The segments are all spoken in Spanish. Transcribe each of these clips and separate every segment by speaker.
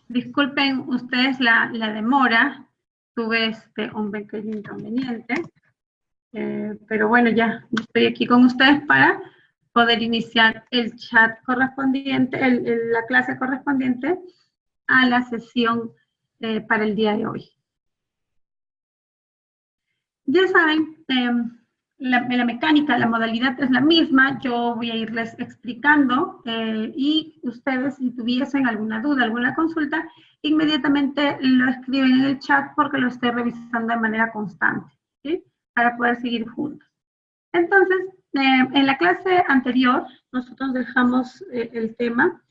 Speaker 1: Disculpen ustedes la demora, tuve un pequeño inconveniente, pero bueno, ya estoy aquí con ustedes para poder iniciar el chat correspondiente, la clase correspondiente a la sesión para el día de hoy. Ya saben, la mecánica, la modalidad es la misma, yo voy a irles explicando y ustedes si tuviesen alguna duda, alguna consulta, inmediatamente lo escriben en el chat porque lo estoy revisando de manera constante, ¿sí? Para poder seguir juntos. Entonces, en la clase anterior, nosotros dejamos el tema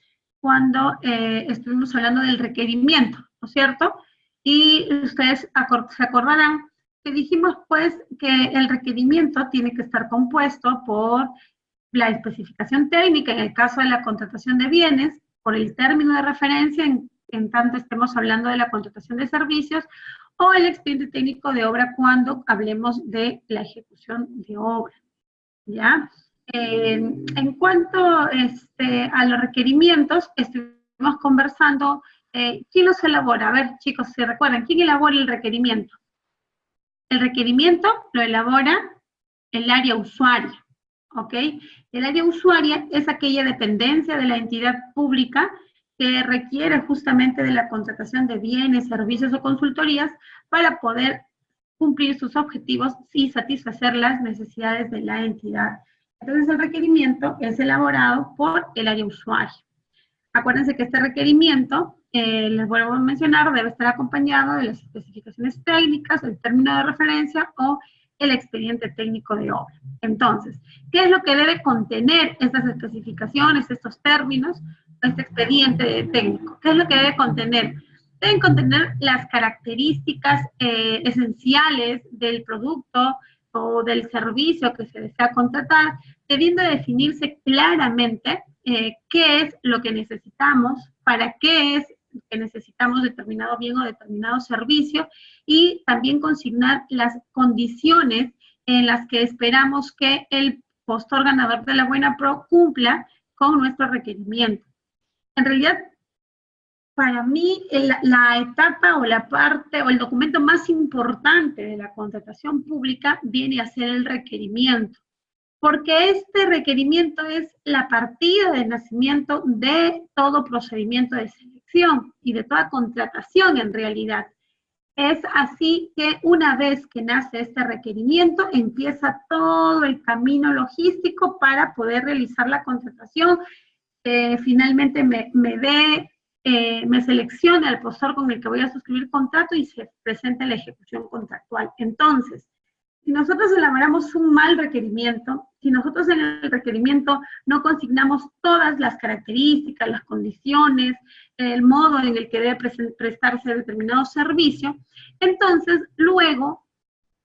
Speaker 1: cuando estuvimos hablando del requerimiento, ¿no es cierto? Y ustedes se acordarán que dijimos pues que el requerimiento tiene que estar compuesto por la especificación técnica, en el caso de la contratación de bienes, por el término de referencia, en tanto estemos hablando de la contratación de servicios, o el expediente técnico de obra cuando hablemos de la ejecución de obra, ¿ya? En cuanto a los requerimientos, estuvimos conversando, ¿quién los elabora? A ver, chicos, ¿se recuerdan? ¿Quién elabora el requerimiento? El requerimiento lo elabora el área usuaria, ¿ok? El área usuaria es aquella dependencia de la entidad pública que requiere justamente de la contratación de bienes, servicios o consultorías para poder cumplir sus objetivos y satisfacer las necesidades de la entidad. Entonces, el requerimiento es elaborado por el área usuaria. Acuérdense que este requerimiento, les vuelvo a mencionar, debe estar acompañado de las especificaciones técnicas, el término de referencia o el expediente técnico de obra. Entonces, ¿qué es lo que debe contener estas especificaciones, estos términos, este expediente técnico? ¿Qué es lo que debe contener? Deben contener las características esenciales del producto o del servicio que se desea contratar, debiendo definirse claramente qué es lo que necesitamos, para qué es que necesitamos determinado bien o determinado servicio, y también consignar las condiciones en las que esperamos que el postor ganador de la Buena Pro cumpla con nuestro requerimiento. En realidad, para mí, la etapa o la parte o el documento más importante de la contratación pública viene a ser el requerimiento, porque este requerimiento es la partida de nacimiento de todo procedimiento de selección y de toda contratación en realidad. Es así que una vez que nace este requerimiento, empieza todo el camino logístico para poder realizar la contratación, finalmente me selecciona el postor con el que voy a suscribir contrato y se presenta la ejecución contractual. Entonces, si nosotros elaboramos un mal requerimiento, si nosotros en el requerimiento no consignamos todas las características, las condiciones, el modo en el que debe prestarse determinado servicio, entonces luego,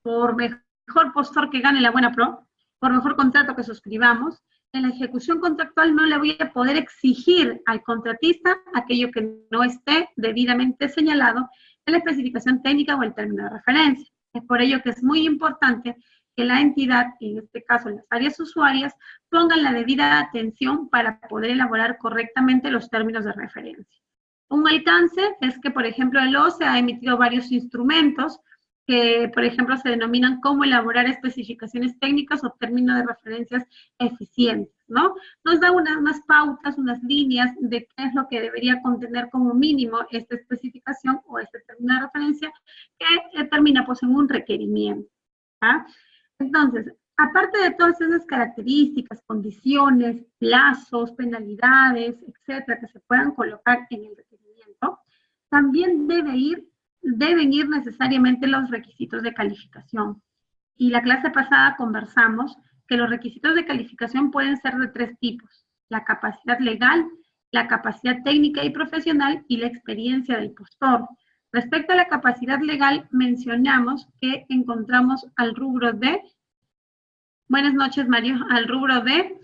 Speaker 1: por mejor postor que gane la Buena Pro, por mejor contrato que suscribamos, en la ejecución contractual no le voy a poder exigir al contratista aquello que no esté debidamente señalado en la especificación técnica o el término de referencia. Es por ello que es muy importante que la entidad, en este caso las áreas usuarias, pongan la debida atención para poder elaborar correctamente los términos de referencia. Un alcance es que, por ejemplo, el OCE ha emitido varios instrumentos que, por ejemplo, se denominan cómo elaborar especificaciones técnicas o términos de referencias eficientes, ¿no? Nos da unas pautas, unas líneas de qué es lo que debería contener como mínimo esta especificación o este término de referencia que termina pues en un requerimiento, ¿ah? Entonces, aparte de todas esas características, condiciones, plazos, penalidades, etcétera, que se puedan colocar en el requerimiento, también deben ir necesariamente los requisitos de calificación. Y la clase pasada conversamos que los requisitos de calificación pueden ser de 3 tipos: la capacidad legal, la capacidad técnica y profesional y la experiencia del postor. Respecto a la capacidad legal, mencionamos que encontramos al rubro de, buenas noches Mario, al rubro de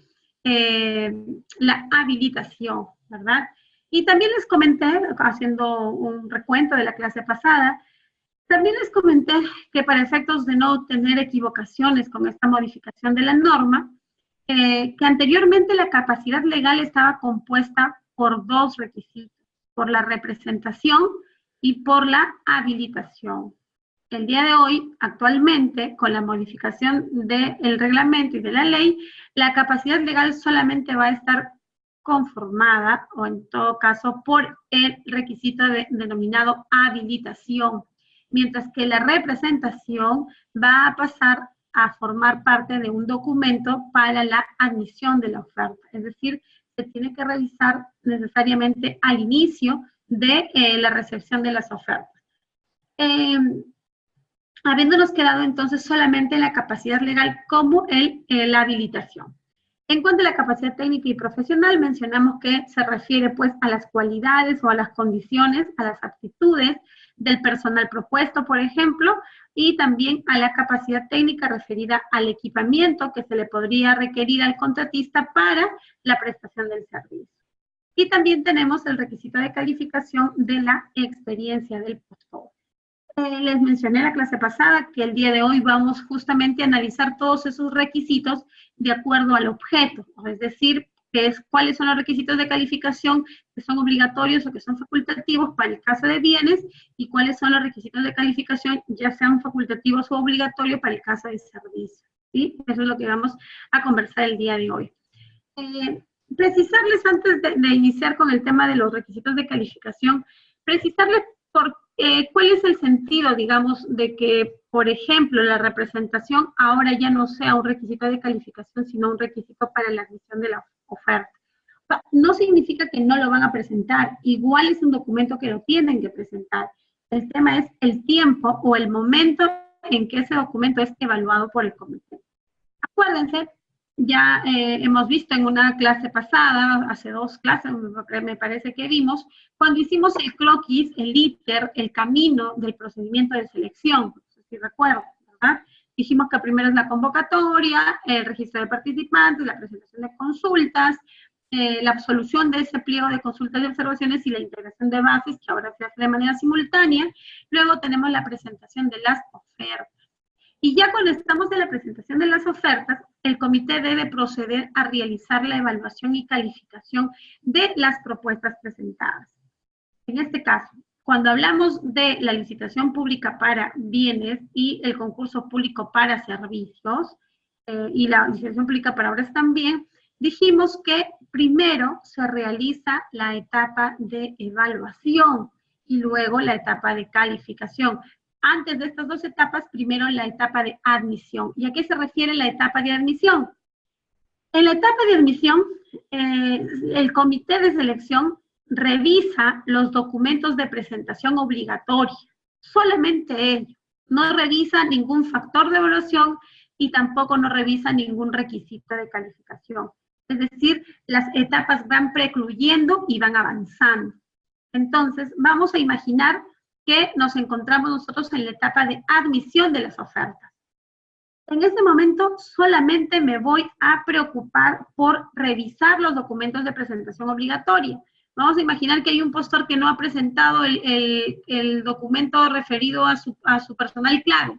Speaker 1: la habilitación, ¿verdad? Y también les comenté, haciendo un recuento de la clase pasada, también les comenté que para efectos de no tener equivocaciones con esta modificación de la norma, que anteriormente la capacidad legal estaba compuesta por 2 requisitos. por la representación y por la habilitación. El día de hoy, actualmente, con la modificación del reglamento y de la ley, la capacidad legal solamente va a estar conformada, o en todo caso, por el requisito denominado habilitación, mientras que la representación va a pasar a formar parte de un documento para la admisión de la oferta. Es decir, se tiene que revisar necesariamente al inicio de la recepción de las ofertas. Habiéndonos quedado entonces solamente la capacidad legal como la habilitación. En cuanto a la capacidad técnica y profesional, mencionamos que se refiere pues a las cualidades o a las condiciones, a las aptitudes del personal propuesto, por ejemplo, y también a la capacidad técnica referida al equipamiento que se le podría requerir al contratista para la prestación del servicio. Y también tenemos el requisito de calificación de la experiencia del postor. Les mencioné en la clase pasada que el día de hoy vamos justamente a analizar todos esos requisitos de acuerdo al objeto, es decir, cuáles son los requisitos de calificación que son obligatorios o que son facultativos para el caso de bienes y cuáles son los requisitos de calificación, ya sean facultativos o obligatorios para el caso de servicios. ¿Sí? Eso es lo que vamos a conversar el día de hoy. Precisarles antes de iniciar con el tema de los requisitos de calificación, precisarles cuál es el sentido, digamos, de que, por ejemplo, la representación ahora ya no sea un requisito de calificación, sino un requisito para la admisión de la oferta. No significa que no lo van a presentar, igual es un documento que lo tienen que presentar. El tema es el tiempo o el momento en que ese documento es evaluado por el comité. Acuérdense, ya hemos visto en una clase pasada, hace 2 clases, me parece que vimos, cuando hicimos el croquis, el íter, el camino del procedimiento de selección, no sé si recuerdan, ¿verdad? Dijimos que primero es la convocatoria, el registro de participantes, la presentación de consultas, la absolución de ese pliego de consultas y observaciones y la integración de bases, que ahora se hace de manera simultánea. Luego tenemos la presentación de las ofertas. Y ya cuando estamos en la presentación de las ofertas, el comité debe proceder a realizar la evaluación y calificación de las propuestas presentadas. En este caso, cuando hablamos de la licitación pública para bienes y el concurso público para servicios, y la licitación pública para obras también, dijimos que primero se realiza la etapa de evaluación y luego la etapa de calificación. Antes de estas 2 etapas, primero la etapa de admisión. ¿Y a qué se refiere la etapa de admisión? En la etapa de admisión, el comité de selección revisa los documentos de presentación obligatoria, solamente ello. No revisa ningún factor de evaluación y tampoco no revisa ningún requisito de calificación. Es decir, las etapas van precluyendo y van avanzando. Entonces, vamos a imaginar que nos encontramos nosotros en la etapa de admisión de las ofertas. En este momento solamente me voy a preocupar por revisar los documentos de presentación obligatoria. Vamos a imaginar que hay un postor que no ha presentado el documento referido a su personal clave.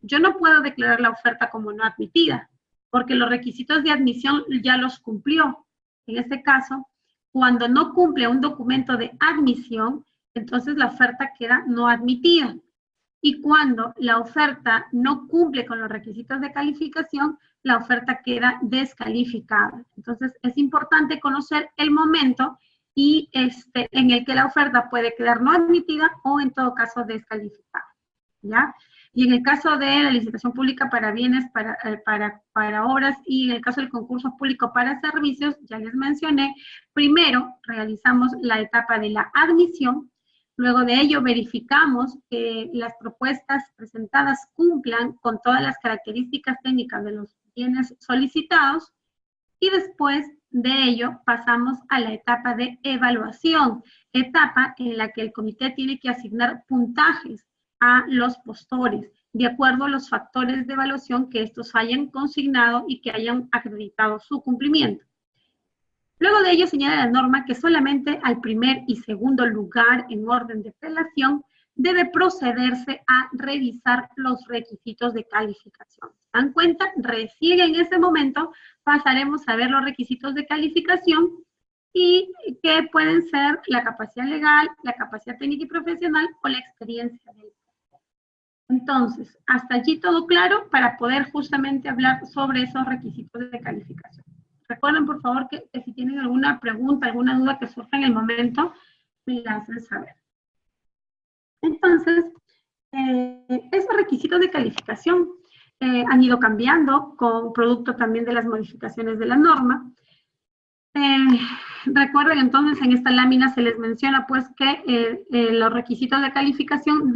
Speaker 1: Yo no puedo declarar la oferta como no admitida, porque los requisitos de admisión ya los cumplió. En este caso, cuando no cumple un documento de admisión, entonces la oferta queda no admitida. Y cuando la oferta no cumple con los requisitos de calificación, la oferta queda descalificada. Entonces es importante conocer el momento y en el que la oferta puede quedar no admitida o en todo caso descalificada, ¿ya? Y en el caso de la licitación pública para bienes, para obras y en el caso del concurso público para servicios, ya les mencioné, primero realizamos la etapa de la admisión. Luego de ello verificamos que las propuestas presentadas cumplan con todas las características técnicas de los bienes solicitados y después de ello pasamos a la etapa de evaluación, etapa en la que el comité tiene que asignar puntajes a los postores de acuerdo a los factores de evaluación que estos hayan consignado y que hayan acreditado su cumplimiento. Luego de ello señala la norma que solamente al primer y segundo lugar en orden de apelación debe procederse a revisar los requisitos de calificación. ¿Se dan cuenta? Recién en ese momento pasaremos a ver los requisitos de calificación y que pueden ser la capacidad legal, la capacidad técnica y profesional o la experiencia del. Entonces, hasta allí todo claro para poder justamente hablar sobre esos requisitos de calificación. Recuerden, por favor, que si tienen alguna pregunta, alguna duda que surja en el momento, me la hacen saber. Entonces, esos requisitos de calificación han ido cambiando con producto también de las modificaciones de la norma. Recuerden entonces, en esta lámina se les menciona pues que los requisitos de calificación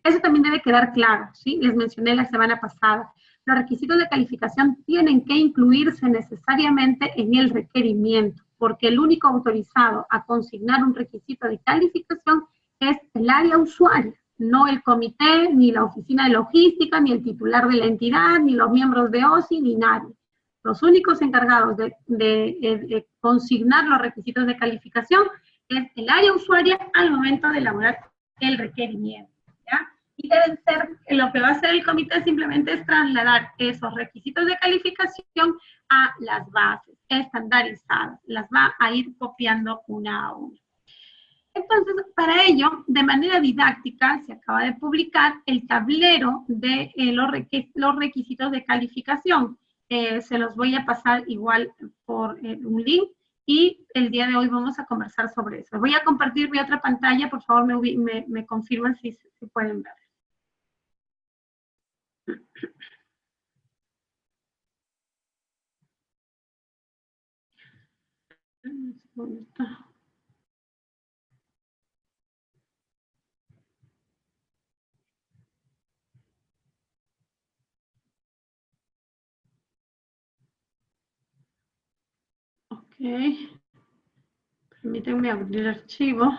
Speaker 1: eso también debe quedar claro, ¿sí? Les mencioné la semana pasada. Los requisitos de calificación tienen que incluirse necesariamente en el requerimiento, porque el único autorizado a consignar un requisito de calificación es el área usuaria, no el comité, ni la oficina de logística, ni el titular de la entidad, ni los miembros de OSI, ni nadie. Los únicos encargados de consignar los requisitos de calificación es el área usuaria al momento de elaborar el requerimiento, ¿ya? Y deben ser, lo que va a hacer el comité simplemente es trasladar esos requisitos de calificación a las bases estandarizadas, las va a ir copiando una a una. Entonces, para ello, de manera didáctica, se acaba de publicar el tablero de los requisitos de calificación. Se los voy a pasar igual por un link y el día de hoy vamos a conversar sobre eso. Voy a compartir mi otra pantalla, por favor me confirman si pueden ver. ¿Dónde está? Ok. Permítanme abrir el archivo.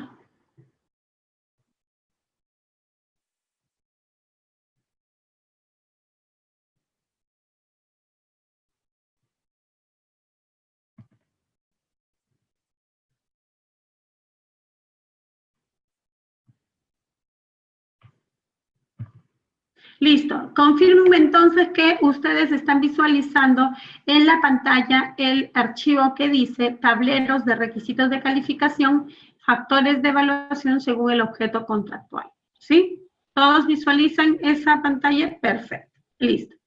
Speaker 1: Listo. Confirmen entonces que ustedes están visualizando en la pantalla el archivo que dice tableros de requisitos de calificación, factores de evaluación según el objeto contractual. ¿Sí? ¿Todos visualizan esa pantalla? Perfecto. Listo.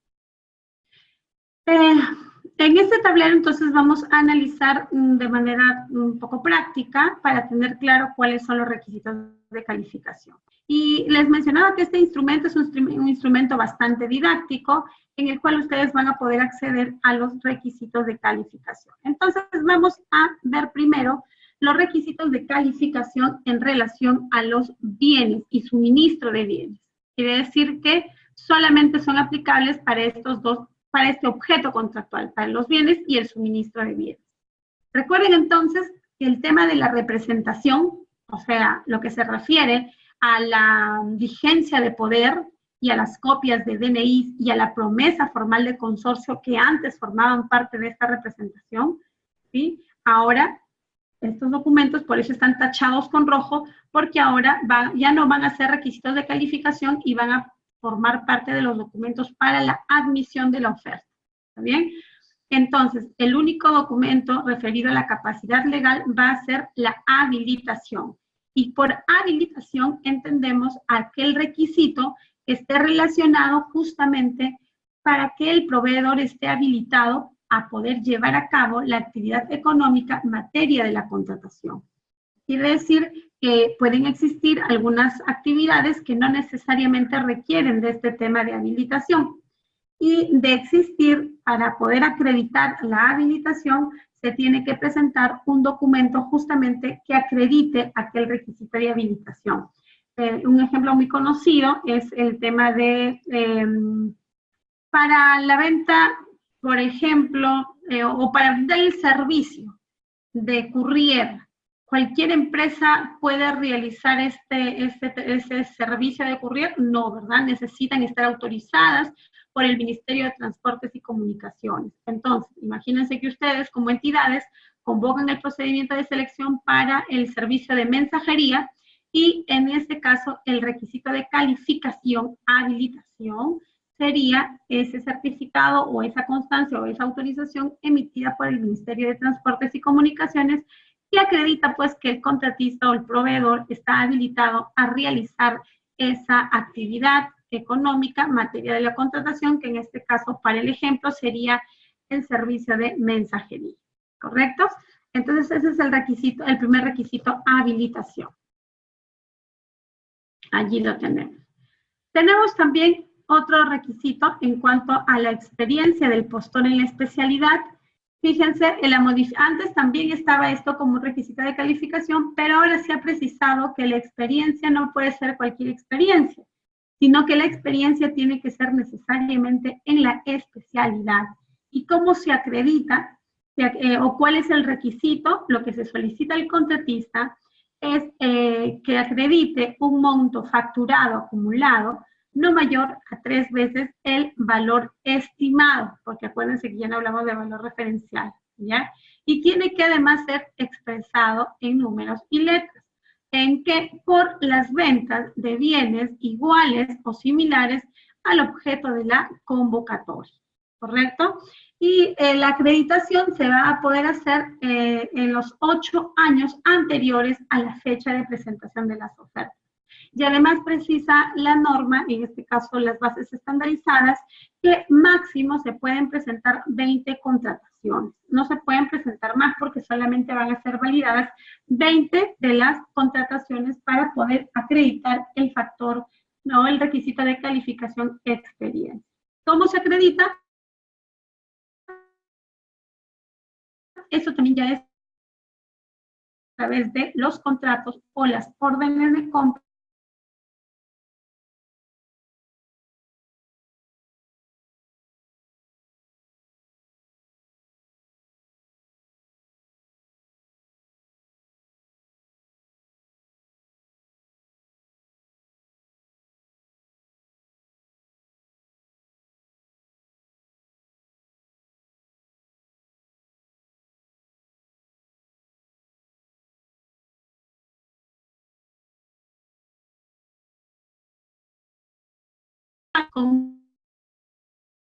Speaker 1: En este tablero entonces vamos a analizar de manera un poco práctica para tener claro cuáles son los requisitos de calificación. Y les mencionaba que este instrumento es un instrumento bastante didáctico en el cual ustedes van a poder acceder a los requisitos de calificación. Entonces vamos a ver primero los requisitos de calificación en relación a los bienes y suministro de bienes. Quiere decir que solamente son aplicables para para este objeto contractual, para los bienes y el suministro de bienes. Recuerden entonces que el tema de la representación, o sea, lo que se refiere a la vigencia de poder y a las copias de DNI y a la promesa formal de consorcio que antes formaban parte de esta representación, ¿sí? Ahora, estos documentos por eso están tachados con rojo, porque ahora ya no van a ser requisitos de calificación y van a formar parte de los documentos para la admisión de la oferta. ¿Está bien? Entonces, el único documento referido a la capacidad legal va a ser la habilitación. Y por habilitación entendemos aquel requisito que esté relacionado justamente para que el proveedor esté habilitado a poder llevar a cabo la actividad económica en materia de la contratación. Quiere decir que pueden existir algunas actividades que no necesariamente requieren de este tema de habilitación. Y de existir, para poder acreditar la habilitación, se tiene que presentar un documento justamente que acredite aquel requisito de habilitación. Un ejemplo muy conocido es el tema de, para la venta, por ejemplo, o para brindar el servicio de courier. ¿Cualquier empresa puede realizar ese servicio de courier? No, ¿verdad? Necesitan estar autorizadas por el Ministerio de Transportes y Comunicaciones. Entonces, imagínense que ustedes como entidades convocan el procedimiento de selección para el servicio de mensajería y en este caso el requisito de calificación, habilitación, sería ese certificado o esa constancia o esa autorización emitida por el Ministerio de Transportes y Comunicaciones y acredita pues que el contratista o el proveedor está habilitado a realizar esa actividad económica, materia de la contratación, que en este caso, para el ejemplo, sería el servicio de mensajería, ¿correcto? Entonces, ese es el requisito, el primer requisito, habilitación. Allí lo tenemos. Tenemos también otro requisito en cuanto a la experiencia del postor en la especialidad. Fíjense, antes también estaba esto como un requisito de calificación, pero ahora se ha precisado que la experiencia no puede ser cualquier experiencia, sino que la experiencia tiene que ser necesariamente en la especialidad. ¿Y cómo se acredita? ¿O cuál es el requisito? Lo que se solicita al contratista es que acredite un monto facturado acumulado no mayor a 3 veces el valor estimado, porque acuérdense que ya no hablamos de valor referencial, ¿ya? Y tiene que además ser expresado en números y letras, en que por las ventas de bienes iguales o similares al objeto de la convocatoria, ¿correcto? Y la acreditación se va a poder hacer en los 8 años anteriores a la fecha de presentación de las ofertas. Y además precisa la norma, en este caso las bases estandarizadas, que máximo se pueden presentar 20 contrataciones. No se pueden presentar más porque solamente van a ser validadas 20 de las contrataciones para poder acreditar el factor, no, el requisito de calificación experiencia. ¿Cómo se acredita? Eso también ya es a través de los contratos o las órdenes de compra con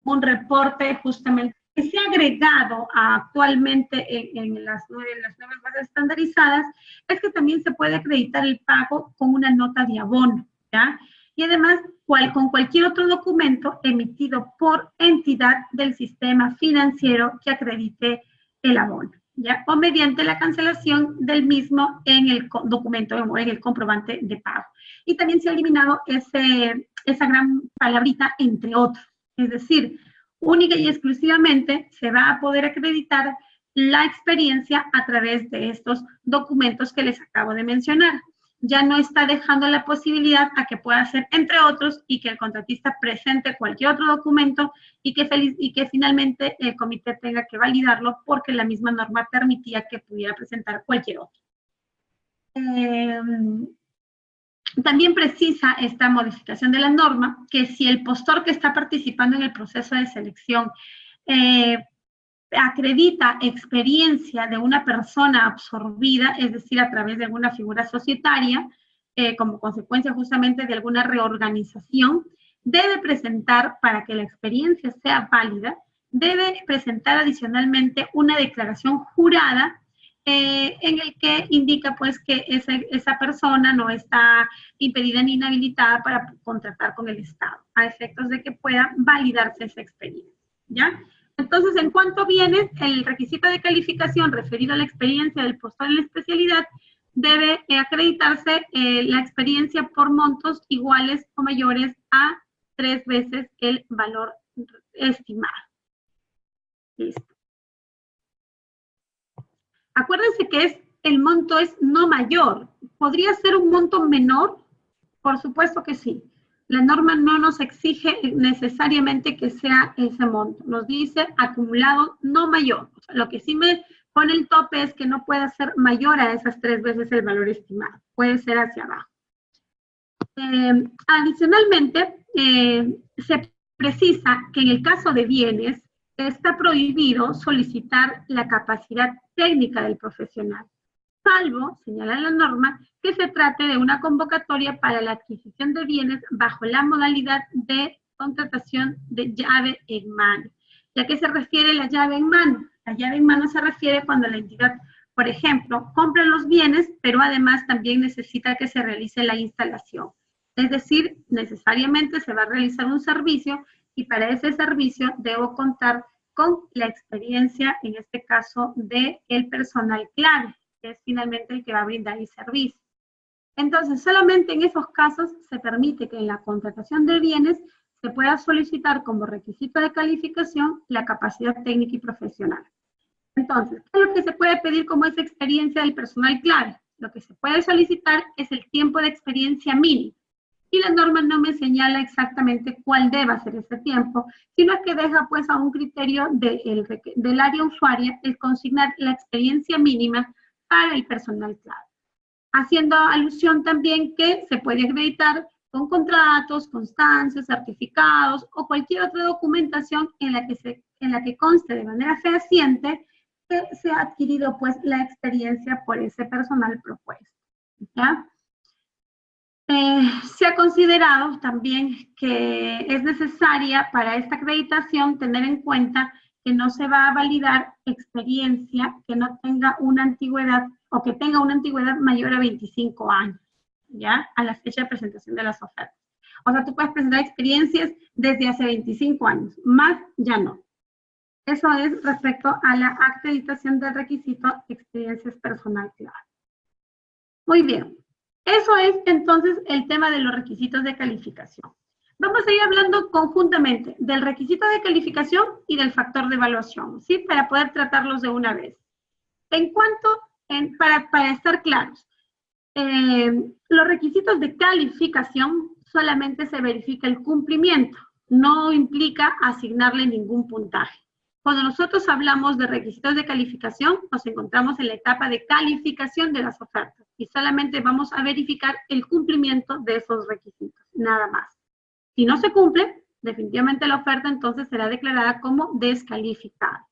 Speaker 1: un reporte justamente que se ha agregado actualmente en las nuevas bases estandarizadas, es que también se puede acreditar el pago con una nota de abono, ¿ya? Y además, con cualquier otro documento emitido por entidad del sistema financiero que acredite el abono, ¿ya? O mediante la cancelación del mismo en el documento o en el comprobante de pago. Y también se ha eliminado esa gran palabrita, entre otros. Es decir, única y exclusivamente se va a poder acreditar la experiencia a través de estos documentos que les acabo de mencionar. Ya no está dejando la posibilidad a que pueda ser, entre otros, y que el contratista presente cualquier otro documento y que finalmente el comité tenga que validarlo porque la misma norma permitía que pudiera presentar cualquier otro. También precisa esta modificación de la norma que si el postor que está participando en el proceso de selección acredita experiencia de una persona absorbida, es decir, a través de alguna figura societaria, como consecuencia justamente de alguna reorganización, debe presentar, para que la experiencia sea válida, debe presentar adicionalmente una declaración jurada en el que indica pues que esa persona no está impedida ni inhabilitada para contratar con el Estado, a efectos de que pueda validarse esa experiencia, ¿ya? Entonces, en cuanto viene el requisito de calificación referido a la experiencia del postor en la especialidad, debe acreditarse la experiencia por montos iguales o mayores a 3 veces el valor estimado. Listo. Acuérdense que el monto es no mayor. ¿Podría ser un monto menor? Por supuesto que sí. La norma no nos exige necesariamente que sea ese monto. Nos dice acumulado no mayor. O sea, lo que sí me pone el tope es que no pueda ser mayor a esas 3 veces el valor estimado. Puede ser hacia abajo. Adicionalmente, se precisa que en el caso de bienes, está prohibido solicitar la capacidad técnica del profesional, salvo, señala la norma, que se trate de una convocatoria para la adquisición de bienes bajo la modalidad de contratación de llave en mano. ¿Y a qué se refiere la llave en mano? La llave en mano se refiere cuando la entidad Por ejemplo, compra los bienes, pero además también necesita que se realice la instalación. Es decir, necesariamente se va a realizar un servicio y para ese servicio debo contar con la experiencia, en este caso, del personal clave, que es finalmente el que va a brindar el servicio. Entonces, solamente en esos casos se permite que en la contratación de bienes se pueda solicitar como requisito de calificación la capacidad técnica y profesional. Entonces, ¿qué es lo que se puede pedir como esa experiencia del personal clave? Lo que se puede solicitar es el tiempo de experiencia mínimo. Y la norma no me señala exactamente cuál deba ser ese tiempo, sino que deja pues a un criterio del área usuaria el consignar la experiencia mínima para el personal clave. Haciendo alusión también que se puede acreditar con contratos, constancias, certificados o cualquier otra documentación en la que conste de manera fehaciente que se ha adquirido pues la experiencia por ese personal propuesto. ¿Ya? Se ha considerado también que es necesaria para esta acreditación tener en cuenta que no se va a validar experiencia que no tenga una antigüedad o que tenga una antigüedad mayor a 25 años, ¿ya? A la fecha de presentación de las ofertas. O sea, tú puedes presentar experiencias desde hace 25 años, más ya no. Eso es respecto a la acreditación del requisito de experiencias personal clave. Muy bien. Eso es entonces el tema de los requisitos de calificación. Vamos a ir hablando conjuntamente del requisito de calificación y del factor de evaluación, ¿sí? Para poder tratarlos de una vez. En cuanto, para estar claros, los requisitos de calificación solamente se verifica el cumplimiento, no implica asignarle ningún puntaje. Cuando nosotros hablamos de requisitos de calificación, nos encontramos en la etapa de calificación de las ofertas y solamente vamos a verificar el cumplimiento de esos requisitos, nada más. Si no se cumple, definitivamente la oferta entonces será declarada como descalificada.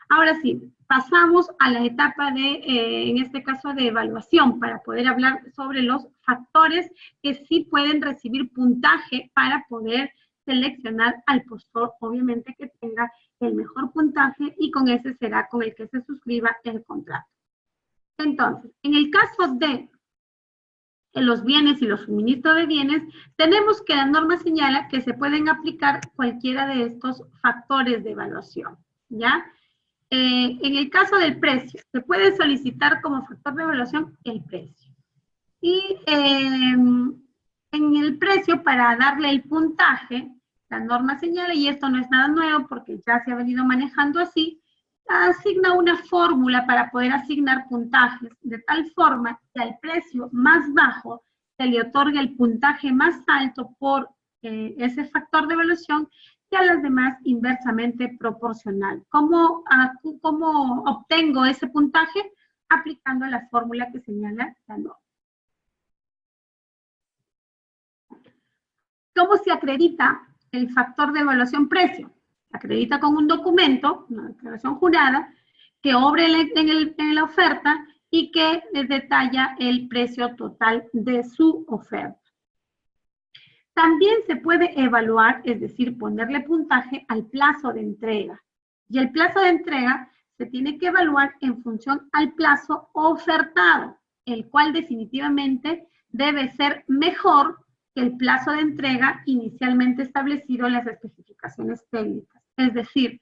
Speaker 1: Ahora sí, pasamos a la etapa de, en este caso, de evaluación para poder hablar sobre los factores que sí pueden recibir puntaje para poder seleccionar al postor, obviamente que tenga el mejor puntaje y con ese será con el que se suscriba el contrato. Entonces, en el caso de los bienes y los suministros de bienes, tenemos que la norma señala que se pueden aplicar cualquiera de estos factores de evaluación, ¿ya? En el caso del precio, se puede solicitar como factor de evaluación el precio. Y en el precio, para darle el puntaje, la norma señala, y esto no es nada nuevo porque ya se ha venido manejando así, asigna una fórmula para poder asignar puntajes, de tal forma que al precio más bajo se le otorga el puntaje más alto por ese factor de evaluación y a las demás inversamente proporcional. ¿Cómo obtengo ese puntaje? Aplicando la fórmula que señala la norma. ¿Cómo se acredita el factor de evaluación precio? Se acredita con un documento, una declaración jurada, que obre en la oferta y que detalla el precio total de su oferta. También se puede evaluar, es decir, ponerle puntaje al plazo de entrega. Y el plazo de entrega se tiene que evaluar en función al plazo ofertado, el cual definitivamente debe ser mejor que el plazo de entrega inicialmente establecido en las especificaciones técnicas. Es decir,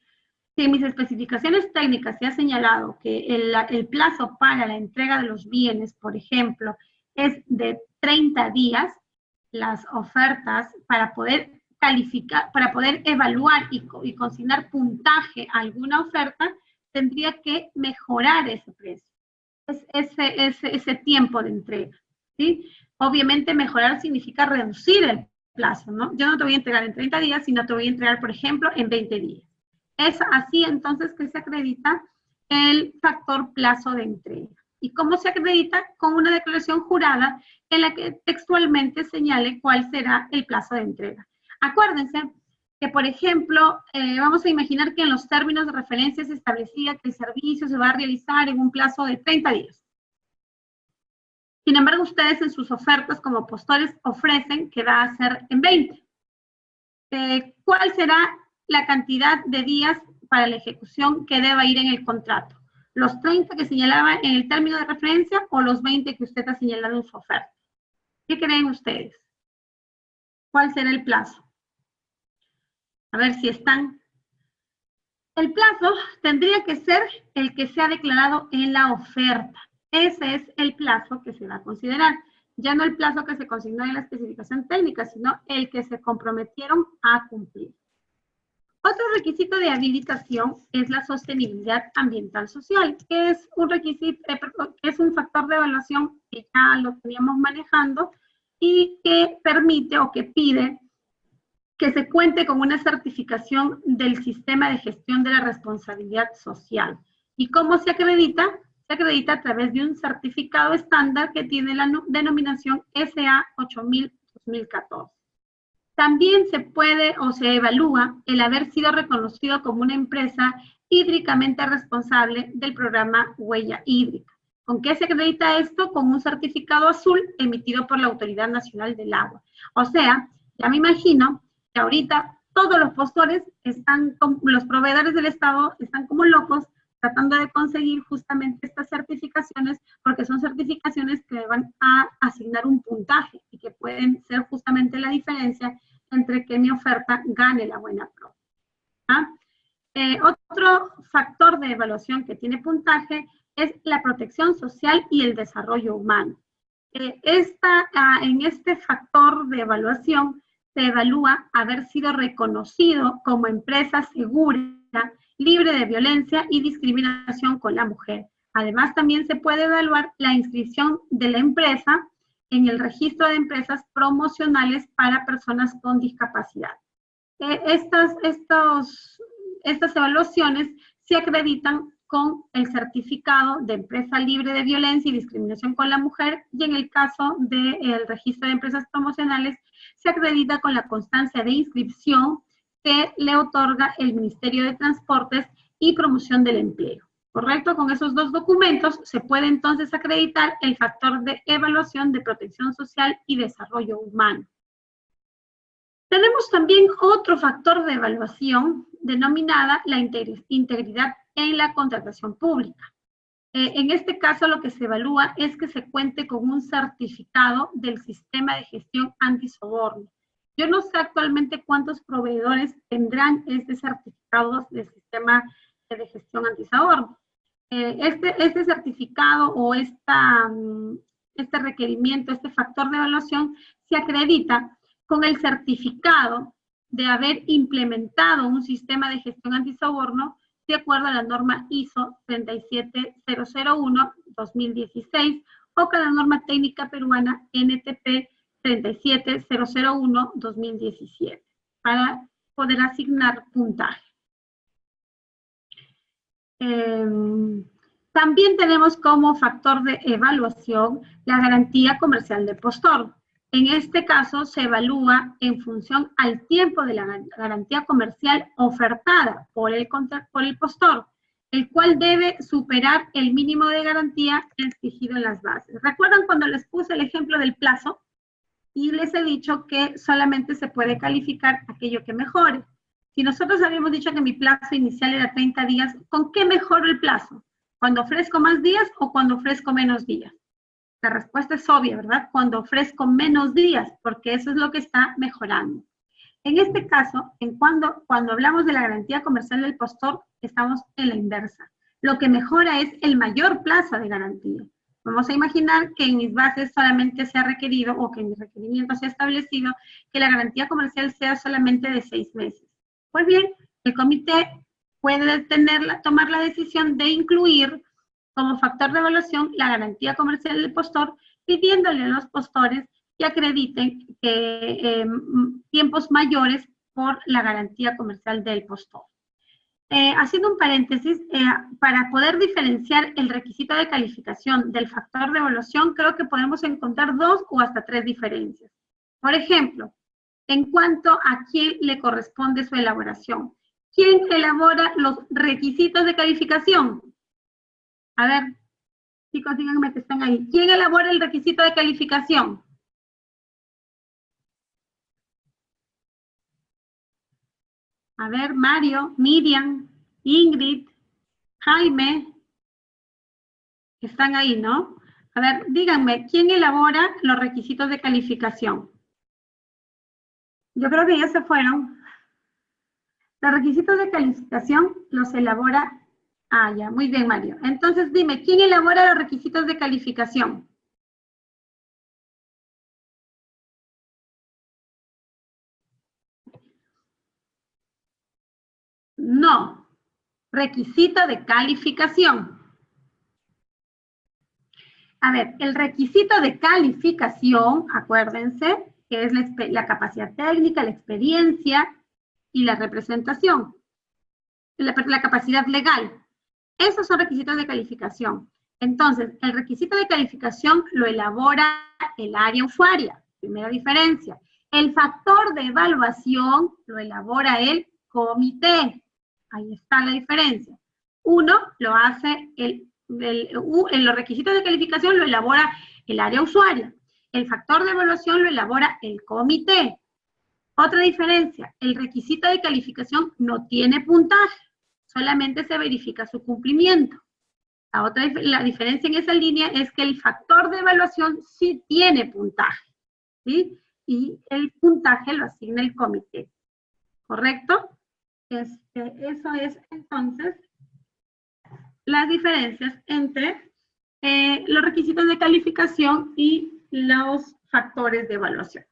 Speaker 1: si en mis especificaciones técnicas se ha señalado que el plazo para la entrega de los bienes, por ejemplo, es de 30 días, las ofertas para poder calificar, para poder evaluar y consignar puntaje a alguna oferta, tendría que mejorar ese precio, ese tiempo de entrega, ¿sí? Obviamente mejorar significa reducir el plazo, ¿no? Yo no te voy a entregar en 30 días, sino te voy a entregar, por ejemplo, en 20 días. Es así entonces que se acredita el factor plazo de entrega. ¿Y cómo se acredita? Con una declaración jurada en la que textualmente señale cuál será el plazo de entrega. Acuérdense que, por ejemplo, vamos a imaginar que en los términos de referencia se establecía que el servicio se va a realizar en un plazo de 30 días. Sin embargo, ustedes en sus ofertas como postores ofrecen que va a ser en 20. ¿Cuál será la cantidad de días para la ejecución que deba ir en el contrato? ¿Los 30 que señalaba en el término de referencia o los 20 que usted ha señalado en su oferta? ¿Qué creen ustedes? ¿Cuál será el plazo? A ver si están. El plazo tendría que ser el que se ha declarado en la oferta. Ese es el plazo que se va a considerar. Ya no el plazo que se consignó en la especificación técnica, sino el que se comprometieron a cumplir. Otro requisito de habilitación es la sostenibilidad ambiental social, que es un requisito, es un factor de evaluación que ya lo teníamos manejando y que permite o que pide que se cuente con una certificación del sistema de gestión de la responsabilidad social. ¿Y cómo se acredita? Se acredita a través de un certificado estándar que tiene la denominación SA 8000-2014. También se puede o se evalúa el haber sido reconocido como una empresa hídricamente responsable del programa Huella Hídrica. ¿Con qué se acredita esto? Con un certificado azul emitido por la Autoridad Nacional del Agua. O sea, ya me imagino que ahorita todos los postores están, los proveedores del Estado están como locos tratando de conseguir justamente estas certificaciones, porque son certificaciones que van a asignar un puntaje y que pueden ser justamente la diferencia entre que mi oferta gane la buena prueba. ¿Ah? Otro factor de evaluación que tiene puntaje es la protección social y el desarrollo humano. En este factor de evaluación se evalúa haber sido reconocido como empresa segura, libre de violencia y discriminación con la mujer. Además, también se puede evaluar la inscripción de la empresa en el registro de empresas promocionales para personas con discapacidad. Estas evaluaciones se acreditan con el certificado de empresa libre de violencia y discriminación con la mujer, y en el caso del registro de empresas promocionales se acredita con la constancia de inscripción que le otorga el Ministerio de Transportes y Promoción del Empleo. ¿Correcto? Con esos dos documentos se puede entonces acreditar el factor de evaluación de protección social y desarrollo humano. Tenemos también otro factor de evaluación denominada la integridad en la contratación pública. En este caso lo que se evalúa es que se cuente con un certificado del sistema de gestión antisoborno. Yo no sé actualmente cuántos proveedores tendrán este certificado del sistema de gestión antisoborno. Este certificado o este requerimiento, este factor de evaluación se acredita con el certificado de haber implementado un sistema de gestión antisoborno de acuerdo a la norma ISO 37001-2016 o con la norma técnica peruana NTP 37001-2017 para poder asignar puntaje. También tenemos como factor de evaluación la garantía comercial del postor. En este caso se evalúa en función al tiempo de la garantía comercial ofertada por el postor, el cual debe superar el mínimo de garantía exigido en las bases. ¿Recuerdan cuando les puse el ejemplo del plazo? Y les he dicho que solamente se puede calificar aquello que mejore. Si nosotros habíamos dicho que mi plazo inicial era 30 días, ¿con qué mejoro el plazo? ¿Cuando ofrezco más días o cuando ofrezco menos días? La respuesta es obvia, ¿verdad? Cuando ofrezco menos días, porque eso es lo que está mejorando. En este caso, cuando hablamos de la garantía comercial del postor, estamos en la inversa. Lo que mejora es el mayor plazo de garantía. Vamos a imaginar que en mis bases solamente se ha requerido, o que en mi requerimiento se ha establecido, que la garantía comercial sea solamente de 6 meses. Pues bien, el comité puede tomar la decisión de incluir como factor de evaluación la garantía comercial del postor, pidiéndole a los postores que acrediten tiempos mayores por la garantía comercial del postor. Haciendo un paréntesis, para poder diferenciar el requisito de calificación del factor de evaluación, creo que podemos encontrar 2 o hasta 3 diferencias. Por ejemplo, en cuanto a quién le corresponde su elaboración. ¿Quién elabora los requisitos de calificación? A ver, chicos, díganme que están ahí. ¿Quién elabora el requisito de calificación? A ver, Mario, Miriam, Ingrid, Jaime, Están ahí, ¿no? A ver, díganme, ¿quién elabora los requisitos de calificación? Yo creo que ya se fueron. Los requisitos de calificación los elabora... Ah, ya, muy bien, Mario. Entonces, dime, ¿quién elabora los requisitos de calificación? No, requisito de calificación. A ver, el requisito de calificación, acuérdense, que es la capacidad técnica, la experiencia y la representación, la capacidad legal. Esos son requisitos de calificación. Entonces, el requisito de calificación lo elabora el área usuaria, primera diferencia. El factor de evaluación lo elabora el comité. Ahí está la diferencia. Uno lo hace en los requisitos de calificación lo elabora el área usuaria. El factor de evaluación lo elabora el comité. Otra diferencia, el requisito de calificación no tiene puntaje, solamente se verifica su cumplimiento. La diferencia en esa línea es que el factor de evaluación sí tiene puntaje, ¿sí? Y el puntaje lo asigna el comité, ¿correcto? Eso es entonces las diferencias entre los requisitos de calificación y los factores de evaluación.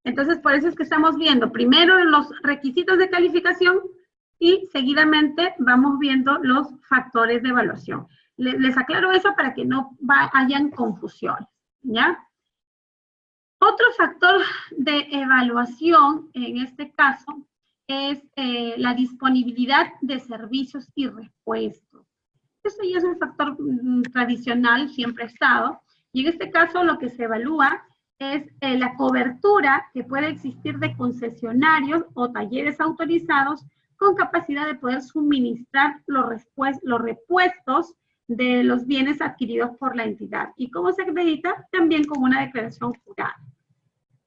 Speaker 1: Entonces, por eso es que estamos viendo primero los requisitos de calificación y seguidamente vamos viendo los factores de evaluación. Les aclaro eso para que no hayan confusiones, ¿ya? Otro factor de evaluación, en este caso, es la disponibilidad de servicios y repuestos. Eso ya es un factor tradicional, siempre ha estado, y en este caso lo que se evalúa es la cobertura que puede existir de concesionarios o talleres autorizados con capacidad de poder suministrar los repuestos de los bienes adquiridos por la entidad. ¿Y cómo se acredita? También con una declaración jurada.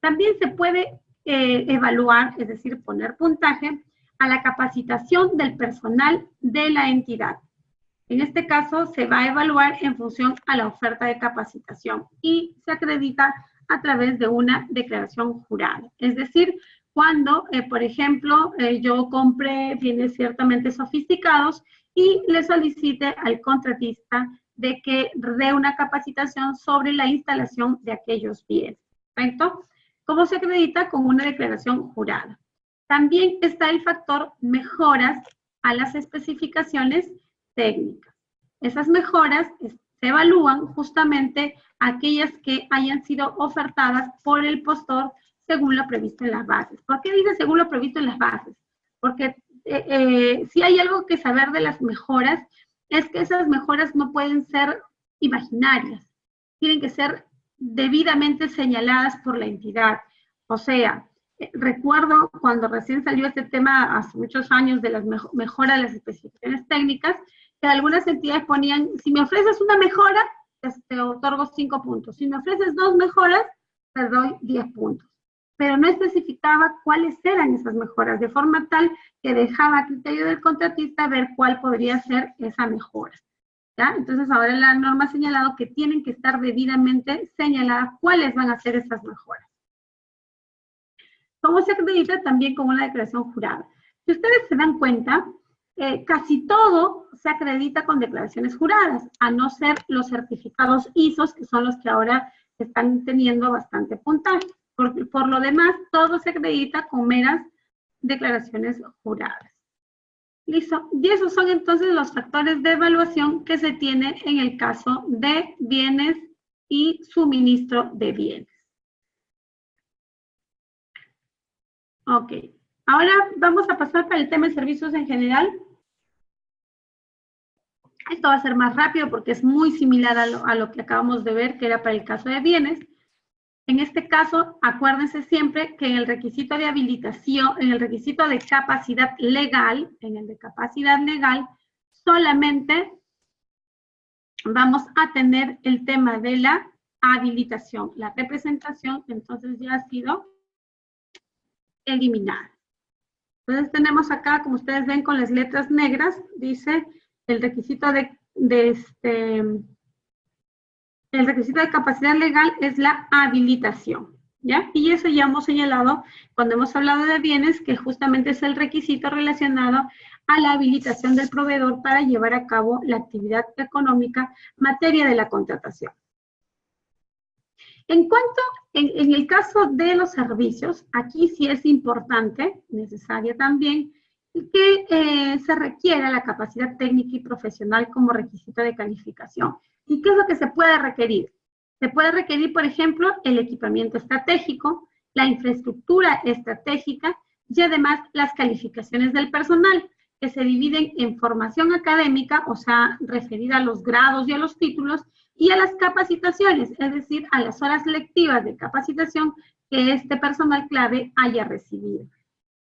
Speaker 1: También se puede evaluar, es decir, poner puntaje a la capacitación del personal de la entidad. En este caso, se va a evaluar en función a la oferta de capacitación y se acredita a través de una declaración jurada. Es decir, cuando, por ejemplo, yo compre bienes ciertamente sofisticados y le solicite al contratista de que dé una capacitación sobre la instalación de aquellos bienes, ¿correcto? ¿Cómo se acredita? Con una declaración jurada. También está el factor mejoras a las especificaciones técnicas. Esas mejoras se evalúan justamente aquellas que hayan sido ofertadas por el postor según lo previsto en las bases. ¿Por qué dice según lo previsto en las bases? Porque si hay algo que saber de las mejoras, es que esas mejoras no pueden ser imaginarias, tienen que ser debidamente señaladas por la entidad. O sea, recuerdo cuando recién salió este tema hace muchos años de las mejoras de las especificaciones técnicas, que algunas entidades ponían, si me ofreces una mejora, te otorgo 5 puntos. Si me ofreces 2 mejoras, te doy 10 puntos. Pero no especificaba cuáles eran esas mejoras, de forma tal que dejaba a criterio del contratista ver cuál podría ser esa mejora, ¿ya? Entonces ahora la norma ha señalado que tienen que estar debidamente señaladas cuáles van a ser esas mejoras. ¿Cómo se acredita? También con una declaración jurada. Si ustedes se dan cuenta, casi todo se acredita con declaraciones juradas, a no ser los certificados ISO, que son los que ahora están teniendo bastante puntaje. Por lo demás, todo se acredita con meras declaraciones juradas. Listo. Y esos son entonces los factores de evaluación que se tienen en el caso de bienes y suministro de bienes. Ok. Ahora vamos a pasar para el tema de servicios en general. Esto va a ser más rápido porque es muy similar a lo que acabamos de ver, que era para el caso de bienes. En este caso, acuérdense siempre que en el requisito de habilitación, en el requisito de capacidad legal, solamente vamos a tener el tema de la habilitación. La representación, entonces, ya ha sido eliminada. Entonces tenemos acá, como ustedes ven con las letras negras, dice el requisito de el requisito de capacidad legal es la habilitación, ¿ya? Y eso ya hemos señalado cuando hemos hablado de bienes, que justamente es el requisito relacionado a la habilitación del proveedor para llevar a cabo la actividad económica, materia de la contratación. En cuanto, en el caso de los servicios, aquí sí es importante, necesaria también, que se requiera la capacidad técnica y profesional como requisito de calificación. ¿Y qué es lo que se puede requerir? Se puede requerir, por ejemplo, el equipamiento estratégico, la infraestructura estratégica y además las calificaciones del personal, que se dividen en formación académica, o sea, referida a los grados y a los títulos, y a las capacitaciones, es decir, a las horas lectivas de capacitación que este personal clave haya recibido.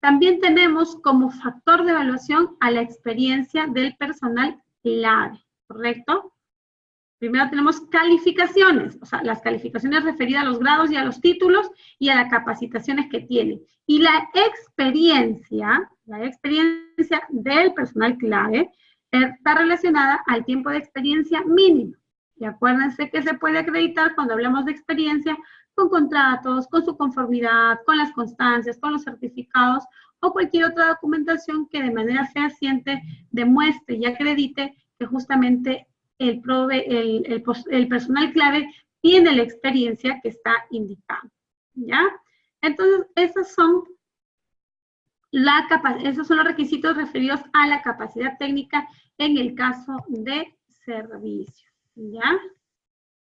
Speaker 1: También tenemos como factor de evaluación a la experiencia del personal clave, ¿correcto? Primero tenemos calificaciones, o sea, las calificaciones referidas a los grados y a los títulos y a las capacitaciones que tiene. Y la experiencia del personal clave está relacionada al tiempo de experiencia mínimo. Y acuérdense que se puede acreditar cuando hablamos de experiencia con contratos, con su conformidad, con las constancias, con los certificados o cualquier otra documentación que de manera fehaciente demuestre y acredite que justamente el personal clave tiene la experiencia que está indicando, ¿ya? Entonces, esos son los requisitos referidos a la capacidad técnica en el caso de servicios, ¿ya?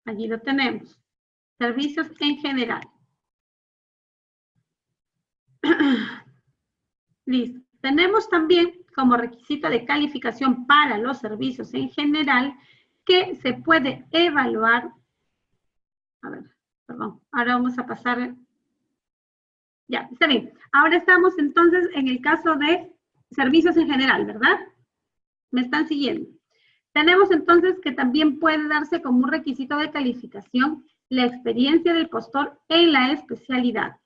Speaker 1: Allí lo tenemos. Servicios en general. Listo. Tenemos también como requisito de calificación para los servicios en general que se puede evaluar. A ver, perdón. Ahora vamos a pasar. Ya, está bien. Ahora estamos entonces en el caso de servicios en general, ¿verdad? ¿Me están siguiendo? Tenemos entonces que también puede darse como un requisito de calificación la experiencia del postor en la especialidad,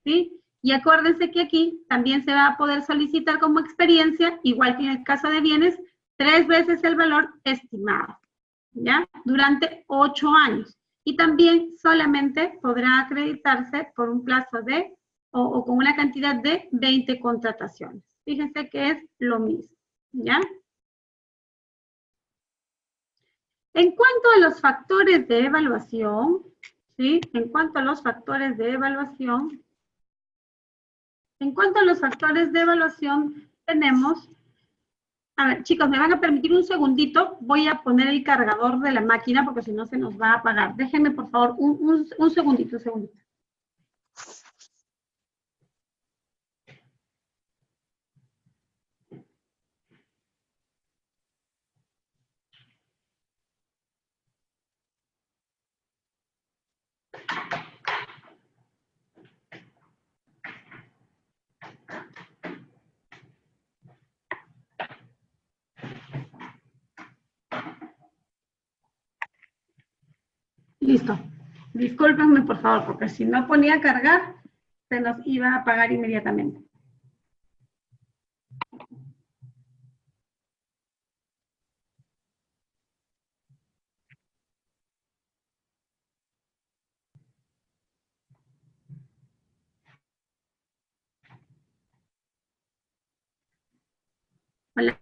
Speaker 1: ¿sí? Y acuérdense que aquí también se va a poder solicitar como experiencia, igual que en el caso de bienes, 3 veces el valor estimado, ¿ya? Durante 8 años. Y también solamente podrá acreditarse por un plazo de, o con una cantidad de 20 contrataciones. Fíjense que es lo mismo, ¿ya? En cuanto a los factores de evaluación, ¿sí? En cuanto a los factores de evaluación, tenemos, a ver, chicos, me van a permitir un segundito, voy a poner el cargador de la máquina porque si no se nos va a apagar. Déjenme, por favor, un segundito, Listo. Discúlpenme, por favor, porque si no ponía a cargar, se nos iba a apagar inmediatamente. Hola.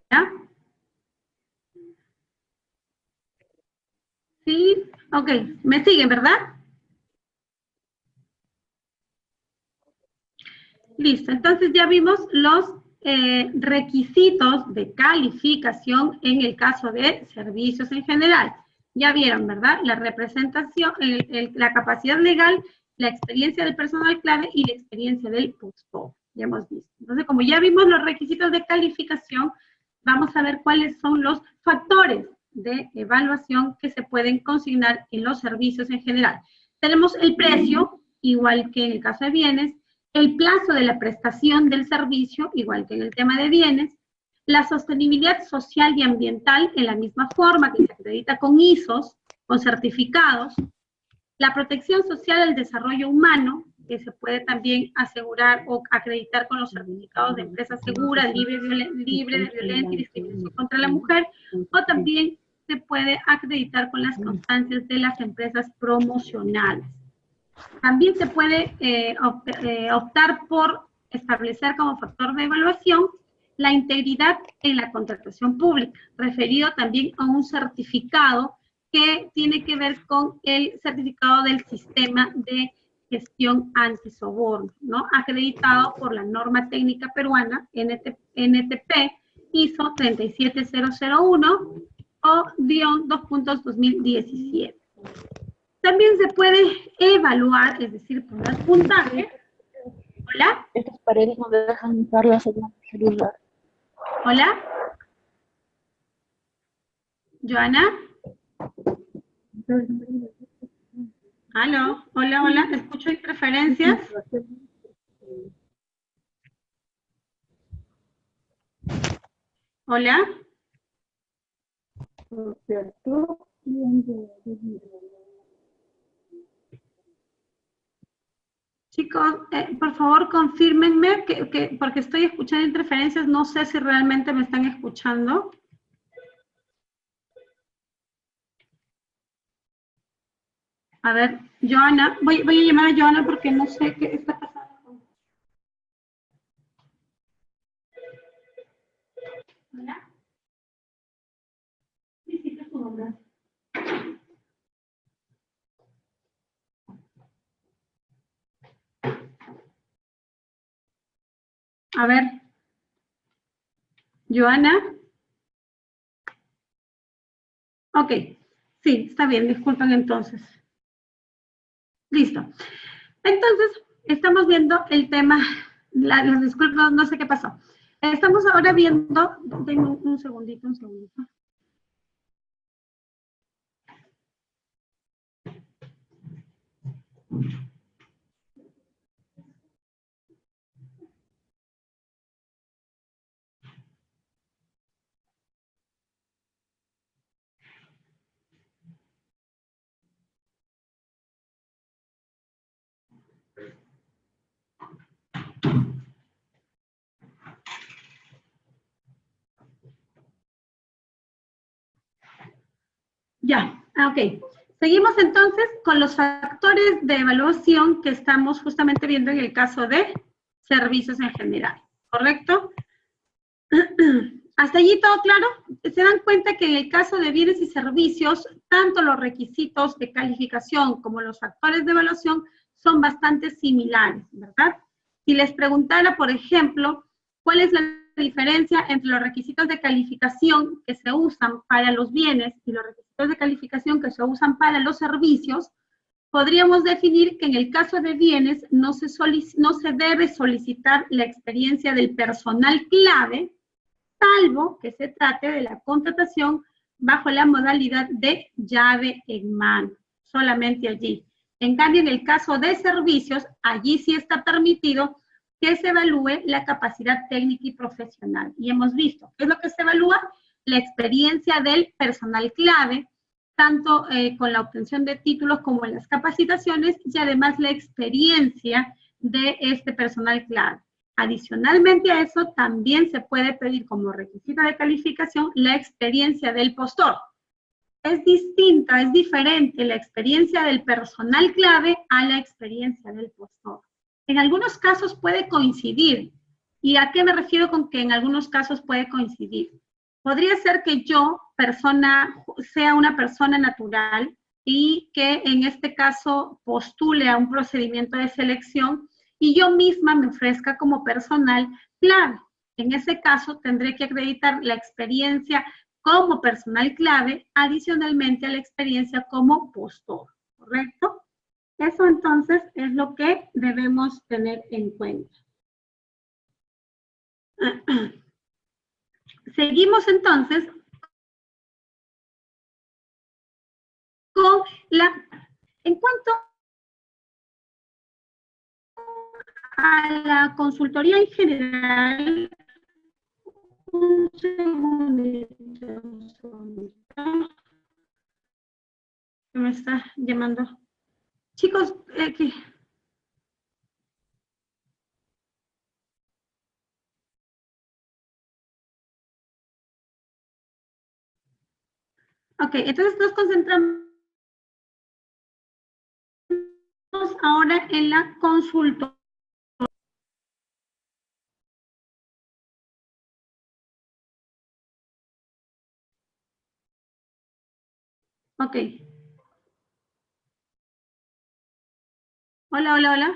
Speaker 1: Sí, ok. ¿Me siguen, verdad? Listo. Entonces ya vimos los requisitos de calificación en el caso de servicios en general. Ya vieron, ¿verdad? La representación, la capacidad legal, la experiencia del personal clave y la experiencia del postor. Ya hemos visto. Entonces, como ya vimos los requisitos de calificación, vamos a ver cuáles son los factores de evaluación que se pueden consignar en los servicios en general. Tenemos el precio, igual que en el caso de bienes, el plazo de la prestación del servicio, igual que en el tema de bienes, la sostenibilidad social y ambiental en la misma forma que se acredita con ISOs, con certificados, la protección social del desarrollo humano, que se puede también asegurar o acreditar con los certificados de empresa segura, libre de violencia y discriminación contra la mujer, o también se puede acreditar con las constancias de las empresas promocionales. También se puede optar por establecer como factor de evaluación la integridad en la contratación pública, referido también a un certificado que tiene que ver con el certificado del sistema de gestión antisoborno, ¿no? Acreditado por la norma técnica peruana NTP ISO 37001 o -2.2017. También se puede evaluar, es decir, poner puntaje. ¿Hola?
Speaker 2: Estas paredes no dejan usar la señal del celular.
Speaker 1: ¿Hola? ¿Joana? ¿Aló? Hola, hola, escucho interferencias. ¿Hola? Chicos, por favor, confírmenme porque estoy escuchando interferencias, no sé si realmente me están escuchando. A ver, Joana, voy a llamar a Joana porque no sé qué está pasando. ¿Hola? Necesito su nombre. A ver, Joana. Ok, sí, está bien, disculpen entonces. Listo. Entonces, estamos viendo el tema, las disculpas, no sé qué pasó. Estamos ahora viendo, tengo un segundito. Ya, ok. Seguimos entonces con los factores de evaluación que estamos justamente viendo en el caso de servicios en general, ¿correcto? ¿Hasta allí todo claro? Se dan cuenta que en el caso de bienes y servicios, tanto los requisitos de calificación como los factores de evaluación son bastante similares, ¿verdad? Si les preguntara, por ejemplo, ¿cuál es la diferencia entre los requisitos de calificación que se usan para los bienes y los requisitos de calificación que se usan para los servicios? Podríamos definir que en el caso de bienes no se debe solicitar la experiencia del personal clave, salvo que se trate de la contratación bajo la modalidad de llave en mano, solamente allí. En cambio, en el caso de servicios, allí sí está permitido que se evalúe la capacidad técnica y profesional. Y hemos visto, ¿qué es lo que se evalúa? La experiencia del personal clave, tanto con la obtención de títulos como en las capacitaciones, y además la experiencia de este personal clave. Adicionalmente a eso, también se puede pedir como requisito de calificación la experiencia del postor. Es distinta, es diferente la experiencia del personal clave a la experiencia del postor. En algunos casos puede coincidir. ¿Y a qué me refiero con que en algunos casos puede coincidir? Podría ser que yo, sea una persona natural y que en este caso postule a un procedimiento de selección y yo misma me ofrezca como personal clave. En ese caso, tendré que acreditar la experiencia como personal clave, adicionalmente a la experiencia como postor, ¿correcto? Eso entonces es lo que debemos tener en cuenta. Seguimos entonces con en cuanto a la consultoría en general, un segundito, que me está llamando. Chicos, Ok, entonces nos concentramos ahora en la consulta. Ok. Hola, hola, hola.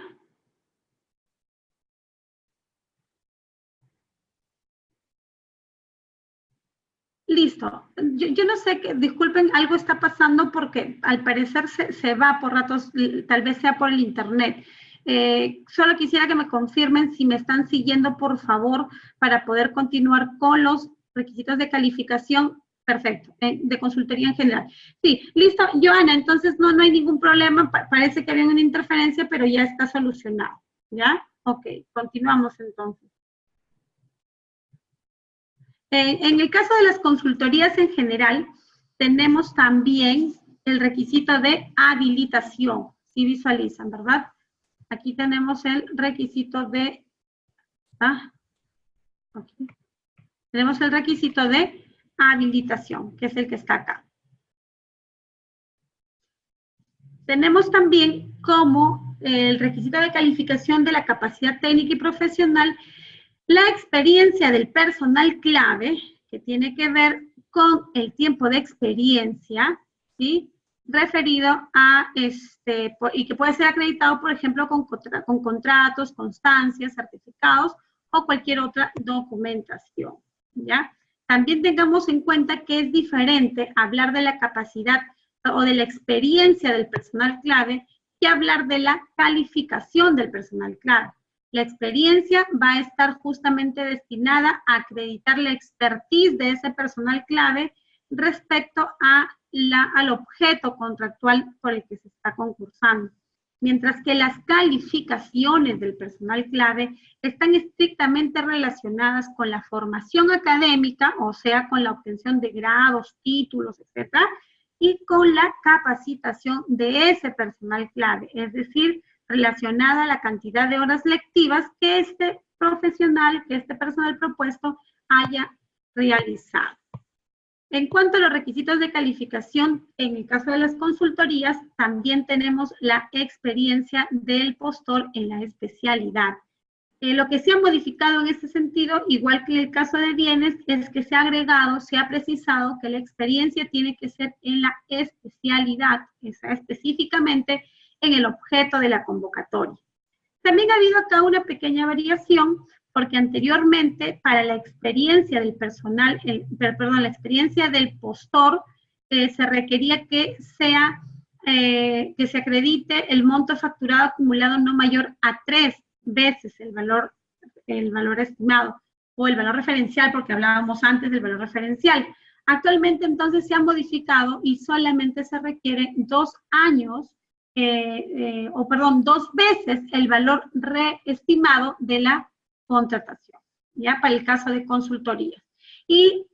Speaker 1: Listo. Yo no sé, disculpen, algo está pasando porque al parecer se va por ratos, tal vez sea por el internet. Solo quisiera que me confirmen si me están siguiendo, por favor, para poder continuar con los requisitos de calificación. Perfecto, de consultoría en general. Sí, listo, Joana, entonces no hay ningún problema, parece que había una interferencia, pero ya está solucionado, ¿ya? Ok, continuamos entonces. En el caso de las consultorías en general, tenemos también el requisito de habilitación. Si visualizan, ¿verdad? Aquí tenemos el requisito de... Okay. Tenemos el requisito de habilitación, que es el que está acá. Tenemos también como el requisito de calificación de la capacidad técnica y profesional la experiencia del personal clave, que tiene que ver con el tiempo de experiencia, ¿sí? Referido a y que puede ser acreditado, por ejemplo, con contratos, constancias, certificados o cualquier otra documentación, ¿ya? También tengamos en cuenta que es diferente hablar de la capacidad o de la experiencia del personal clave que hablar de la calificación del personal clave. La experiencia va a estar justamente destinada a acreditar la expertise de ese personal clave respecto al objeto contractual por el que se está concursando. Mientras que las calificaciones del personal clave están estrictamente relacionadas con la formación académica, o sea, con la obtención de grados, títulos, etcétera, y con la capacitación de ese personal clave, es decir, relacionada a la cantidad de horas lectivas que este profesional, que este personal propuesto haya realizado. En cuanto a los requisitos de calificación, en el caso de las consultorías, también tenemos la experiencia del postor en la especialidad. Lo que se ha modificado en este sentido, igual que en el caso de bienes, es que se ha agregado, se ha precisado que la experiencia tiene que ser en la especialidad, específicamente en el objeto de la convocatoria. También ha habido acá una pequeña variación, porque anteriormente para la experiencia del personal, la experiencia del postor, se requería que se acredite el monto facturado acumulado no mayor a 3 veces el valor estimado, o el valor referencial, porque hablábamos antes del valor referencial. Actualmente entonces se ha modificado y solamente se requiere 2 años, 2 veces el valor reestimado de la contratación, ya para el caso de consultorías. Y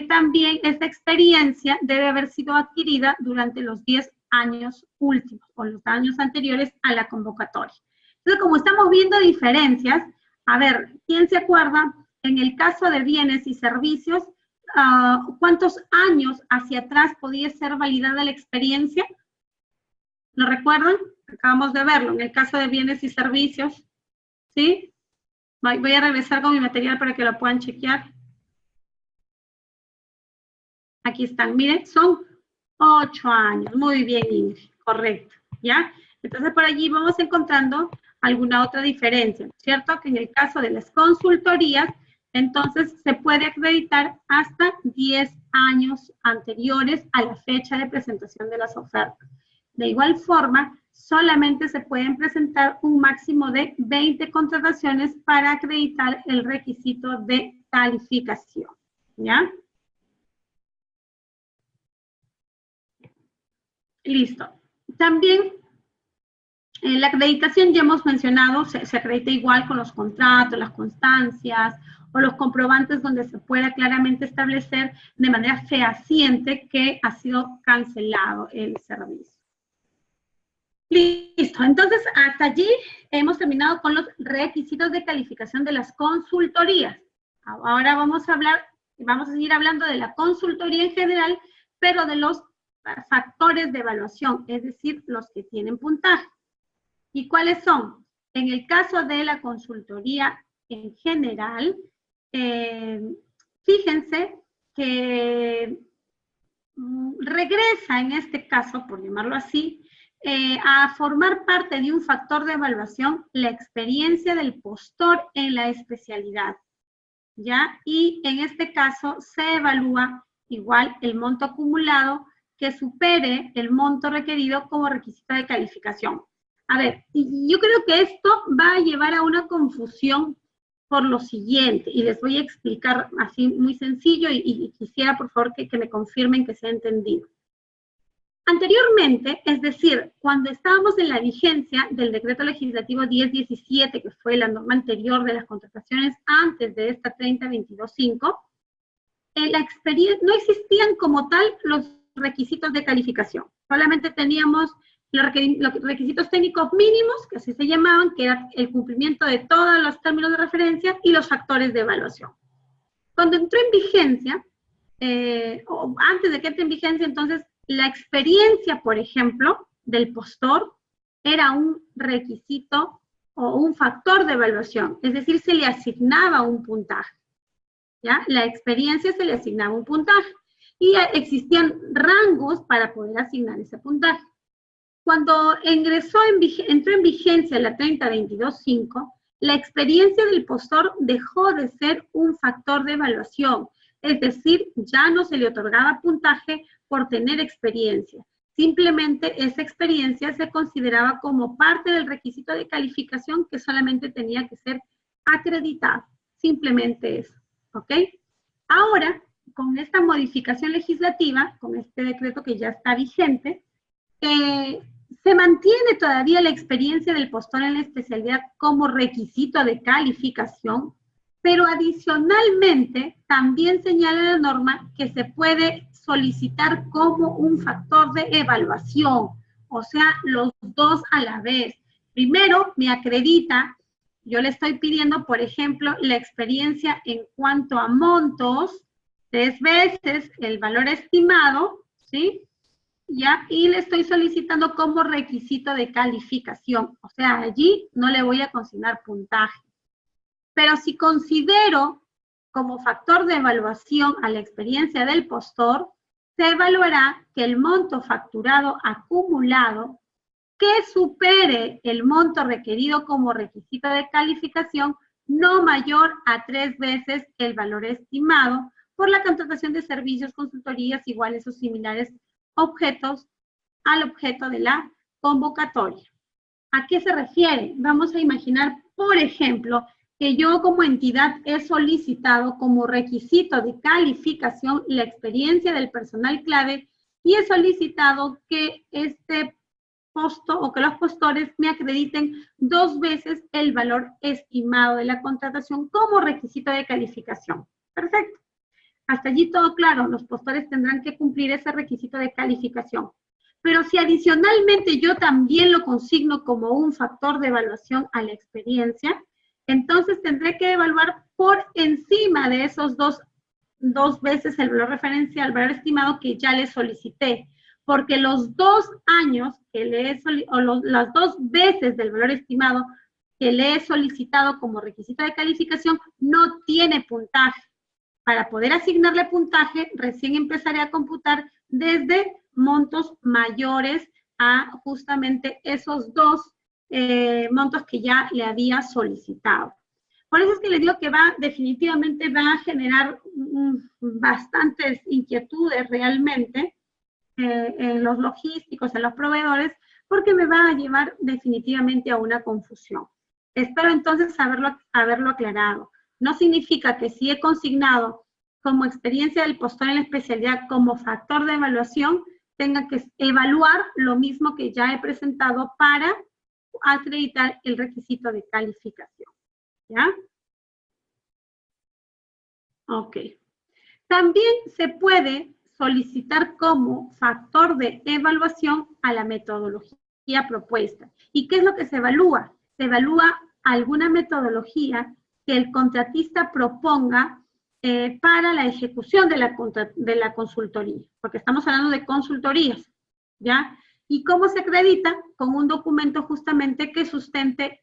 Speaker 1: también esta experiencia debe haber sido adquirida durante los 10 años últimos o los años anteriores a la convocatoria. Entonces, como estamos viendo diferencias, a ver, ¿quién se acuerda? En el caso de bienes y servicios, ¿cuántos años hacia atrás podía ser validada la experiencia? ¿Lo recuerdan? Acabamos de verlo en el caso de bienes y servicios. ¿Sí? Voy a regresar con mi material para que lo puedan chequear. Aquí están, miren, son 8 años. Muy bien, Ingrid, correcto, ¿ya? Entonces, por allí vamos encontrando alguna otra diferencia, ¿cierto? Que en el caso de las consultorías, entonces se puede acreditar hasta 10 años anteriores a la fecha de presentación de las ofertas. De igual forma, solamente se pueden presentar un máximo de 20 contrataciones para acreditar el requisito de calificación, ¿ya? Listo. También la acreditación, ya hemos mencionado, se acredita igual con los contratos, las constancias o los comprobantes donde se pueda claramente establecer de manera fehaciente que ha sido cancelado el servicio. Listo, entonces hasta allí hemos terminado con los requisitos de calificación de las consultorías. Ahora vamos a seguir hablando de la consultoría en general, pero de los factores de evaluación, es decir, los que tienen puntaje. ¿Y cuáles son? En el caso de la consultoría en general, fíjense que regresa en este caso, por llamarlo así, a formar parte de un factor de evaluación la experiencia del postor en la especialidad, ¿ya? Y en este caso se evalúa igual el monto acumulado que supere el monto requerido como requisito de calificación. A ver, yo creo que esto va a llevar a una confusión por lo siguiente, y les voy a explicar así muy sencillo, y quisiera por favor que me confirmen que se ha entendido. Anteriormente, es decir, cuando estábamos en la vigencia del decreto legislativo 1017, que fue la norma anterior de las contrataciones antes de esta 3022.5, no existían como tal los requisitos de calificación, solamente teníamos los requisitos técnicos mínimos, que así se llamaban, que era el cumplimiento de todos los términos de referencia y los factores de evaluación. Cuando entró en vigencia, o antes de que entre en vigencia, entonces, la experiencia, por ejemplo, del postor era un requisito o un factor de evaluación, es decir, se le asignaba un puntaje, ¿ya? La experiencia se le asignaba un puntaje, y existían rangos para poder asignar ese puntaje. Cuando entró en vigencia la 3022.5, la experiencia del postor dejó de ser un factor de evaluación, es decir, ya no se le otorgaba puntaje por tener experiencia. Simplemente esa experiencia se consideraba como parte del requisito de calificación que solamente tenía que ser acreditado. Simplemente eso, ¿ok? Ahora, con esta modificación legislativa, con este decreto que ya está vigente, se mantiene todavía la experiencia del postor en la especialidad como requisito de calificación, pero adicionalmente también señala la norma que se puede solicitar como un factor de evaluación, o sea, los dos a la vez. Primero, me acredita, yo le estoy pidiendo, por ejemplo, la experiencia en cuanto a montos, 3 veces el valor estimado, ¿sí? ¿Ya? Y le estoy solicitando como requisito de calificación. O sea, allí no le voy a consignar puntaje. Pero si considero como factor de evaluación a la experiencia del postor, se evaluará que el monto facturado acumulado que supere el monto requerido como requisito de calificación no mayor a 3 veces el valor estimado por la contratación de servicios, consultorías iguales o similares objetos al objeto de la convocatoria. ¿A qué se refiere? Vamos a imaginar, por ejemplo, que yo como entidad he solicitado como requisito de calificación la experiencia del personal clave y he solicitado que este posto o que los postores me acrediten 2 veces el valor estimado de la contratación como requisito de calificación. Perfecto. Hasta allí todo claro, los postores tendrán que cumplir ese requisito de calificación. Pero si adicionalmente yo también lo consigno como un factor de evaluación a la experiencia, entonces tendré que evaluar por encima de esos dos veces el valor referencial, el valor estimado que ya le solicité. Porque los 2 años que las 2 veces del valor estimado que le he solicitado como requisito de calificación no tiene puntaje. Para poder asignarle puntaje, recién empezaré a computar desde montos mayores a justamente esos 2 montos que ya le había solicitado. Por eso es que les digo que definitivamente va a generar bastantes inquietudes realmente en los logísticos, en los proveedores, porque me va a llevar definitivamente a una confusión. Espero entonces haberlo aclarado. No significa que si he consignado como experiencia del postor en la especialidad como factor de evaluación, tenga que evaluar lo mismo que ya he presentado para acreditar el requisito de calificación. ¿Ya? Ok. También se puede solicitar como factor de evaluación a la metodología propuesta. ¿Y qué es lo que se evalúa? Se evalúa alguna metodología que el contratista proponga para la ejecución de la consultoría, porque estamos hablando de consultorías, ¿ya? ¿Y cómo se acredita? Con un documento justamente que sustente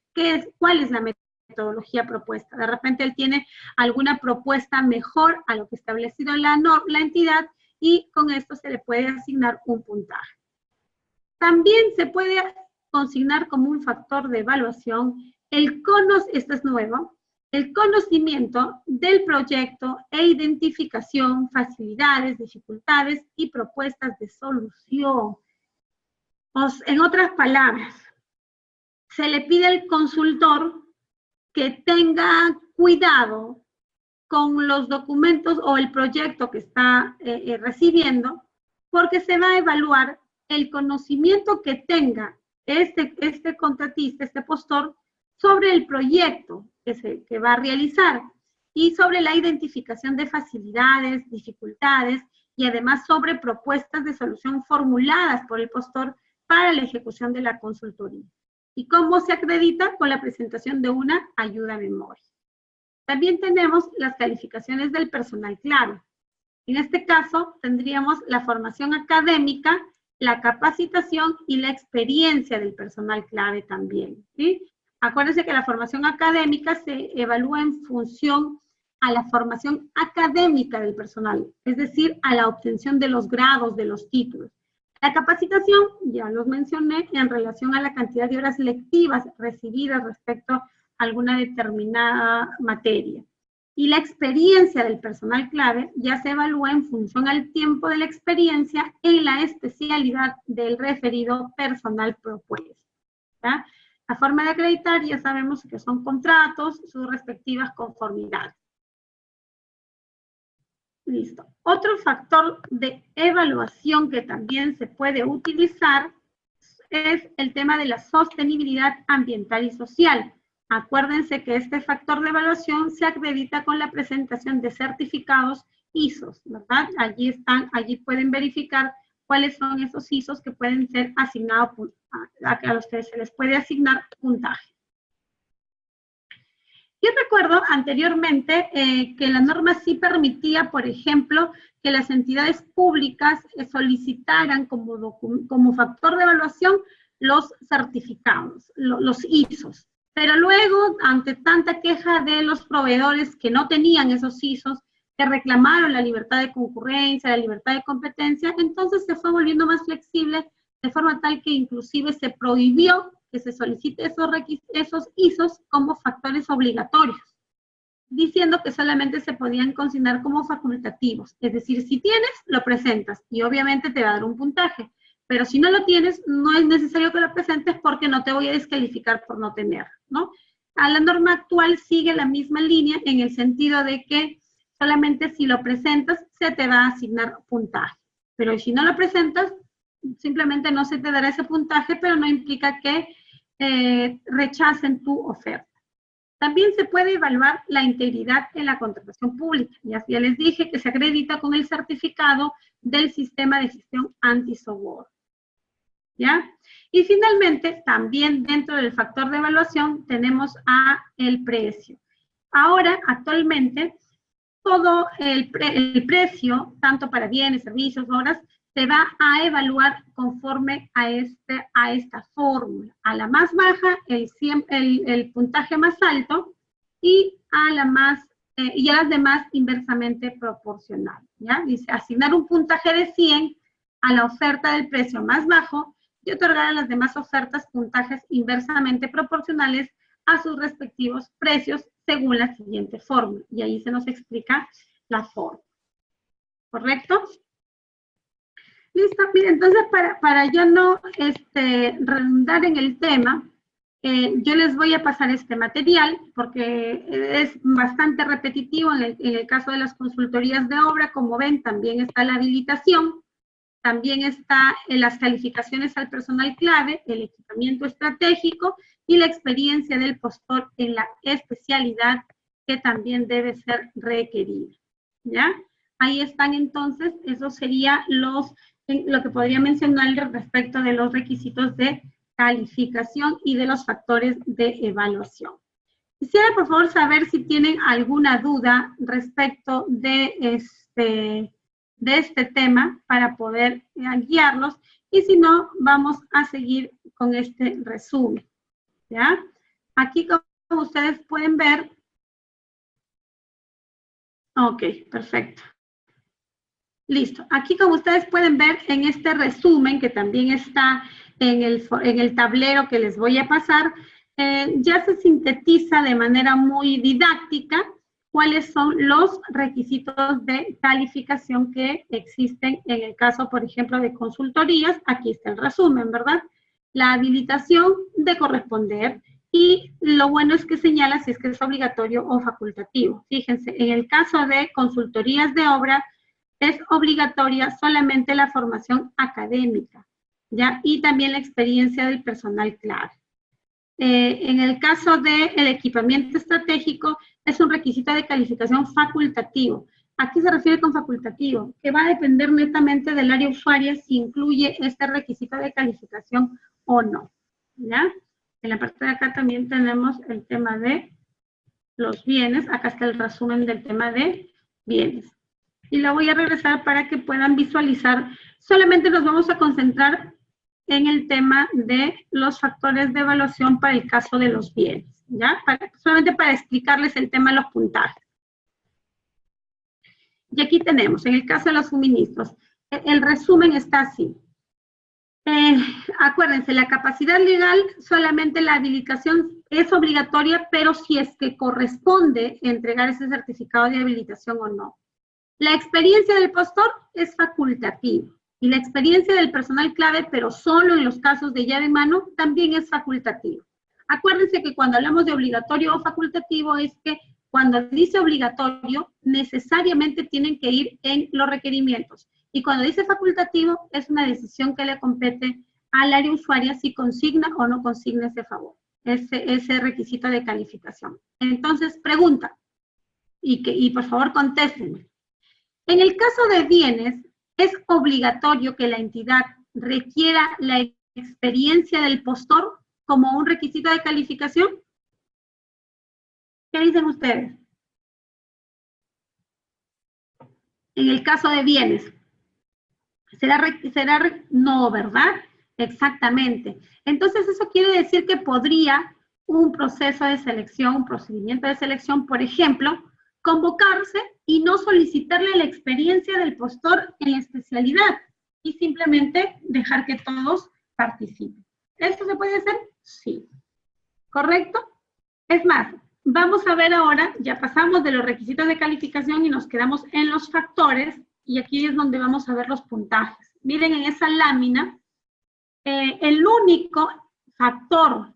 Speaker 1: cuál es la metodología propuesta. De repente él tiene alguna propuesta mejor a lo que ha establecido la entidad y con esto se le puede asignar un puntaje. También se puede consignar como un factor de evaluación esto es nuevo, el conocimiento del proyecto e identificación, facilidades, dificultades y propuestas de solución. En otras palabras, se le pide al consultor que tenga cuidado con los documentos o el proyecto que está recibiendo, porque se va a evaluar el conocimiento que tenga este contratista, este postor, sobre el proyecto que va a realizar y sobre la identificación de facilidades, dificultades y además sobre propuestas de solución formuladas por el postor para la ejecución de la consultoría. ¿Y cómo se acredita? Con la presentación de una ayuda a memoria. También tenemos las calificaciones del personal clave. En este caso, tendríamos la formación académica, la capacitación y la experiencia del personal clave también, ¿sí? Acuérdense que la formación académica se evalúa en función a la formación académica del personal, es decir, a la obtención de los grados, de los títulos. La capacitación, ya los mencioné, en relación a la cantidad de horas lectivas recibidas respecto a alguna determinada materia. Y la experiencia del personal clave ya se evalúa en función al tiempo de la experiencia en la especialidad del referido personal propuesto, ¿ya? La forma de acreditar ya sabemos que son contratos, sus respectivas conformidades. Listo. Otro factor de evaluación que también se puede utilizar es el tema de la sostenibilidad ambiental y social. Acuérdense que este factor de evaluación se acredita con la presentación de certificados ISOs, ¿verdad? Allí pueden verificar cuáles son esos ISOs que pueden ser asignados, a los que se les puede asignar puntaje. Yo recuerdo anteriormente que la norma sí permitía, por ejemplo, que las entidades públicas solicitaran como factor de evaluación los certificados, los ISOs. Pero luego, ante tanta queja de los proveedores que no tenían esos ISOs, que reclamaron la libertad de concurrencia, la libertad de competencia, entonces se fue volviendo más flexible, de forma tal que inclusive se prohibió que se solicite esos ISOs como factores obligatorios, diciendo que solamente se podían consignar como facultativos. Es decir, si tienes, lo presentas y obviamente te va a dar un puntaje, pero si no lo tienes, no es necesario que lo presentes porque no te voy a descalificar por no tener, ¿no? A la norma actual sigue la misma línea en el sentido de que solamente si lo presentas se te va a asignar puntaje, pero si no lo presentas, simplemente no se te dará ese puntaje, pero no implica que rechacen tu oferta. También se puede evaluar la integridad en la contratación pública. Ya les dije que se acredita con el certificado del sistema de gestión anti-soborno, ¿ya? Y finalmente, también dentro del factor de evaluación tenemos el precio. Ahora, actualmente, todo el precio, tanto para bienes, servicios, horas, se va a evaluar conforme a esta fórmula. A la más baja, el puntaje más alto, y a las demás inversamente proporcional, ¿ya? Dice, asignar un puntaje de 100 a la oferta del precio más bajo y otorgar a las demás ofertas puntajes inversamente proporcionales a sus respectivos precios según la siguiente fórmula. Y ahí se nos explica la fórmula. ¿Correcto? Listo, miren, entonces para yo no redundar en el tema, yo les voy a pasar este material porque es bastante repetitivo en el caso de las consultorías de obra. Como ven, también está la habilitación, también está en las calificaciones al personal clave, el equipamiento estratégico y la experiencia del postor en la especialidad que también debe ser requerida, ¿ya? Ahí están entonces, eso sería lo que podría mencionar respecto de los requisitos de calificación y de los factores de evaluación. Quisiera, por favor, saber si tienen alguna duda respecto de este tema para poder guiarlos, y si no, vamos a seguir con este resumen, ¿ya? Aquí, como ustedes pueden ver, ok, perfecto. Listo. Aquí, como ustedes pueden ver en este resumen, que también está en el tablero que les voy a pasar, ya se sintetiza de manera muy didáctica cuáles son los requisitos de calificación que existen en el caso, por ejemplo, de consultorías. Aquí está el resumen, ¿verdad? La habilitación de corresponder, y lo bueno es que señala si es que es obligatorio o facultativo. Fíjense, en el caso de consultorías de obra, es obligatoria solamente la formación académica, ¿ya? Y también la experiencia del personal clave. En el caso del equipamiento estratégico, es un requisito de calificación facultativo. ¿A qué se refiere con facultativo? Que va a depender netamente del área usuaria si incluye este requisito de calificación o no, ¿ya? En la parte de acá también tenemos el tema de los bienes. Acá está el resumen del tema de bienes. Y lo voy a regresar para que puedan visualizar. Solamente nos vamos a concentrar en el tema de los factores de evaluación para el caso de los bienes, ¿ya? Solamente para explicarles el tema de los puntajes. Y aquí tenemos, en el caso de los suministros, el resumen está así. Acuérdense, la capacidad legal, solamente la habilitación es obligatoria, pero si es que corresponde entregar ese certificado de habilitación o no. La experiencia del postor es facultativa, y la experiencia del personal clave, pero solo en los casos de llave en mano, también es facultativa. Acuérdense que cuando hablamos de obligatorio o facultativo es que cuando dice obligatorio, necesariamente tienen que ir en los requerimientos. Y cuando dice facultativo, es una decisión que le compete al área usuaria si consigna o no consigna ese favor, ese requisito de calificación. Entonces, pregunta, y por favor contéstenme. En el caso de bienes, ¿es obligatorio que la entidad requiera la experiencia del postor como un requisito de calificación? ¿Qué dicen ustedes? En el caso de bienes, no, ¿verdad? Exactamente. Entonces, eso quiere decir que podría un proceso de selección, un procedimiento de selección, por ejemplo, convocarse y no solicitarle la experiencia del postor en la especialidad y simplemente dejar que todos participen. ¿Esto se puede hacer? Sí. ¿Correcto? Es más, vamos a ver ahora, ya pasamos de los requisitos de calificación y nos quedamos en los factores, y aquí es donde vamos a ver los puntajes. Miren en esa lámina, el único factor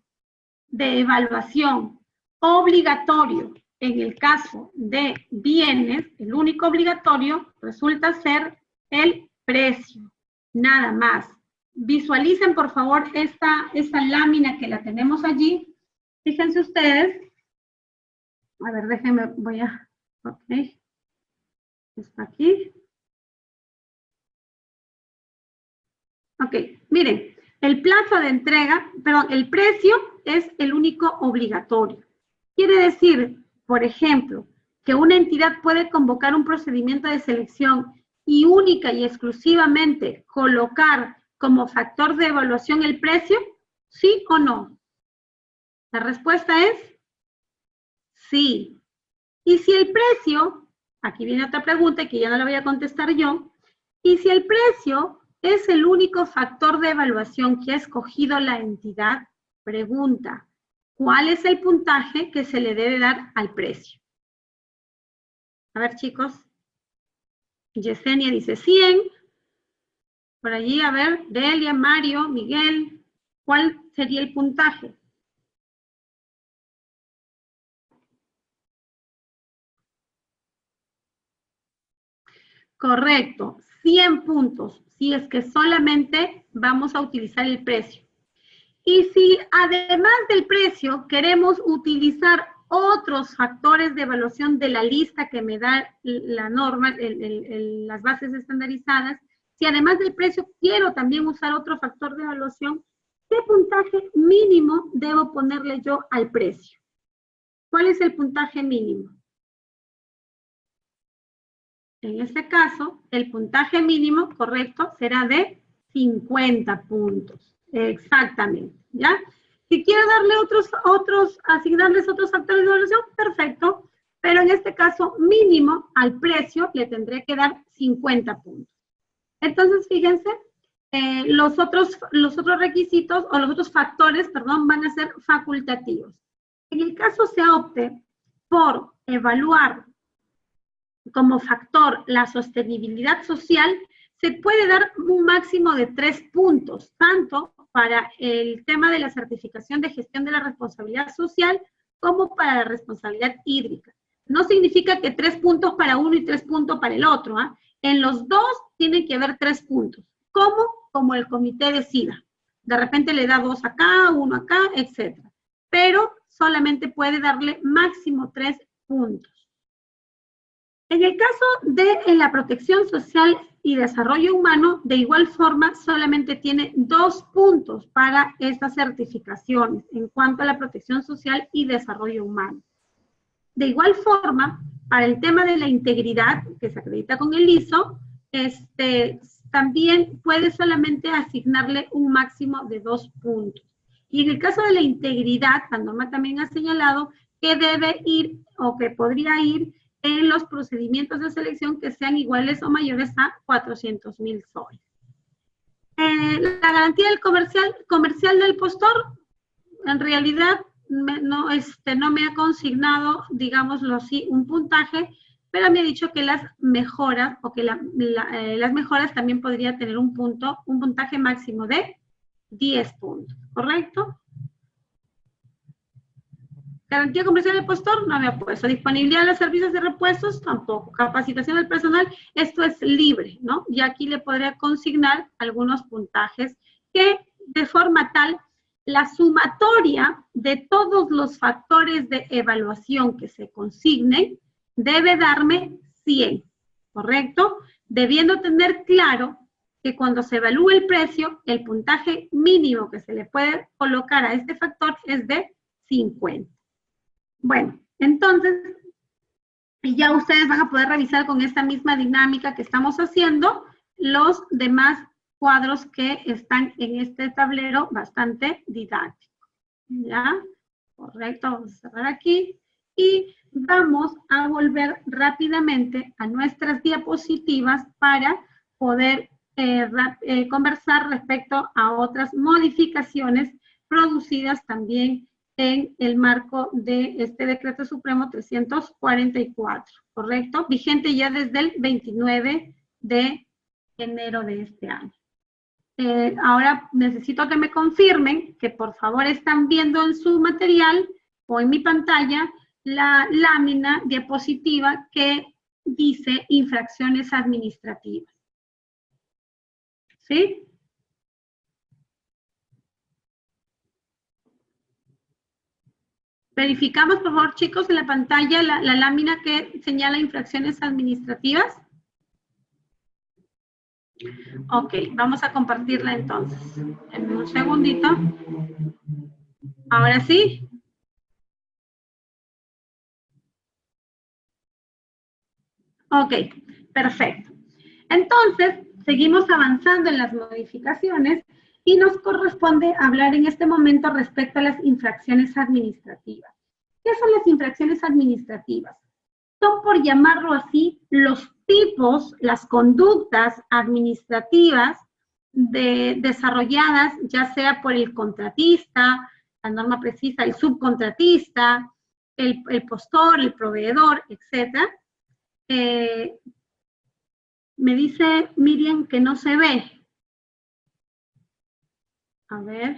Speaker 1: de evaluación obligatorio en el caso de bienes, el único obligatorio resulta ser el precio, nada más. Visualicen, por favor, esta lámina que la tenemos allí. Fíjense ustedes. A ver, déjenme, ok. Está aquí. Ok, miren, el plazo de entrega, perdón, el precio es el único obligatorio. Quiere decir, por ejemplo, que una entidad puede convocar un procedimiento de selección y única y exclusivamente colocar como factor de evaluación el precio, ¿sí o no? La respuesta es sí. Y si el precio, aquí viene otra pregunta que ya no la voy a contestar yo, y si el precio es el único factor de evaluación que ha escogido la entidad, pregunta, ¿cuál es el puntaje que se le debe dar al precio? A ver, chicos. Yesenia dice 100. Por allí, a ver, Delia, Mario, Miguel, ¿cuál sería el puntaje? Correcto, 100 puntos, si es que solamente vamos a utilizar el precio. Y si además del precio queremos utilizar otros factores de evaluación de la lista que me da la norma, las bases estandarizadas, si además del precio quiero también usar otro factor de evaluación, ¿qué puntaje mínimo debo ponerle yo al precio? ¿Cuál es el puntaje mínimo? En este caso, el puntaje mínimo correcto será de 50 puntos. Exactamente, ¿ya? Si quiero darle asignarles otros factores de evaluación, perfecto. Pero en este caso, mínimo al precio le tendré que dar 50 puntos. Entonces, fíjense, los otros requisitos o los otros factores, perdón, van a ser facultativos. En el caso se opte por evaluar como factor la sostenibilidad social, se puede dar un máximo de 3 puntos, tanto para el tema de la certificación de gestión de la responsabilidad social como para la responsabilidad hídrica. No significa que 3 puntos para uno y 3 puntos para el otro. En los dos tienen que haber 3 puntos. ¿Cómo? Como el comité decida. De repente le da 2 acá, 1 acá, etc. Pero solamente puede darle máximo 3 puntos. En el caso de la protección social y desarrollo humano, de igual forma, solamente tiene 2 puntos para estas certificaciones en cuanto a la protección social y desarrollo humano. De igual forma, para el tema de la integridad, que se acredita con el ISO, también puede solamente asignarle un máximo de 2 puntos. Y en el caso de la integridad, la norma también ha señalado que debe ir o que podría ir en los procedimientos de selección que sean iguales o mayores a 400.000 soles. La garantía del comercial del postor, en realidad no me ha consignado, digámoslo así, un puntaje, pero me ha dicho que las mejoras, o que las mejoras también podría tener un puntaje máximo de 10 puntos, ¿correcto? Garantía comercial del postor, no me ha puesto. Disponibilidad de los servicios de repuestos, tampoco. Capacitación del personal, esto es libre, ¿no? Y aquí le podría consignar algunos puntajes que de forma tal, la sumatoria de todos los factores de evaluación que se consignen debe darme 100, ¿correcto? Debiendo tener claro que cuando se evalúe el precio, el puntaje mínimo que se le puede colocar a este factor es de 50. Bueno, entonces, ya ustedes van a poder revisar con esta misma dinámica que estamos haciendo los demás cuadros que están en este tablero bastante didáctico. ¿Ya? Correcto, vamos a cerrar aquí. Y vamos a volver rápidamente a nuestras diapositivas para poder conversar respecto a otras modificaciones producidas también en el marco de este Decreto Supremo 344, ¿correcto? Vigente ya desde el 29 de enero de este año. Ahora necesito que me confirmen que por favor están viendo en su material o en mi pantalla la lámina diapositiva que dice infracciones administrativas. ¿Sí? Verificamos, por favor, chicos, en la pantalla la lámina que señala infracciones administrativas. Ok, vamos a compartirla entonces. En un segundito. Ahora sí. Ok, perfecto. Entonces, seguimos avanzando en las modificaciones y nos corresponde hablar en este momento respecto a las infracciones administrativas. ¿Qué son las infracciones administrativas? Son, por llamarlo así, los tipos, las conductas administrativas desarrolladas ya sea por el contratista, la norma precisa, el subcontratista, el postor, el proveedor, etcétera. Me dice Miriam que no se ve. A ver.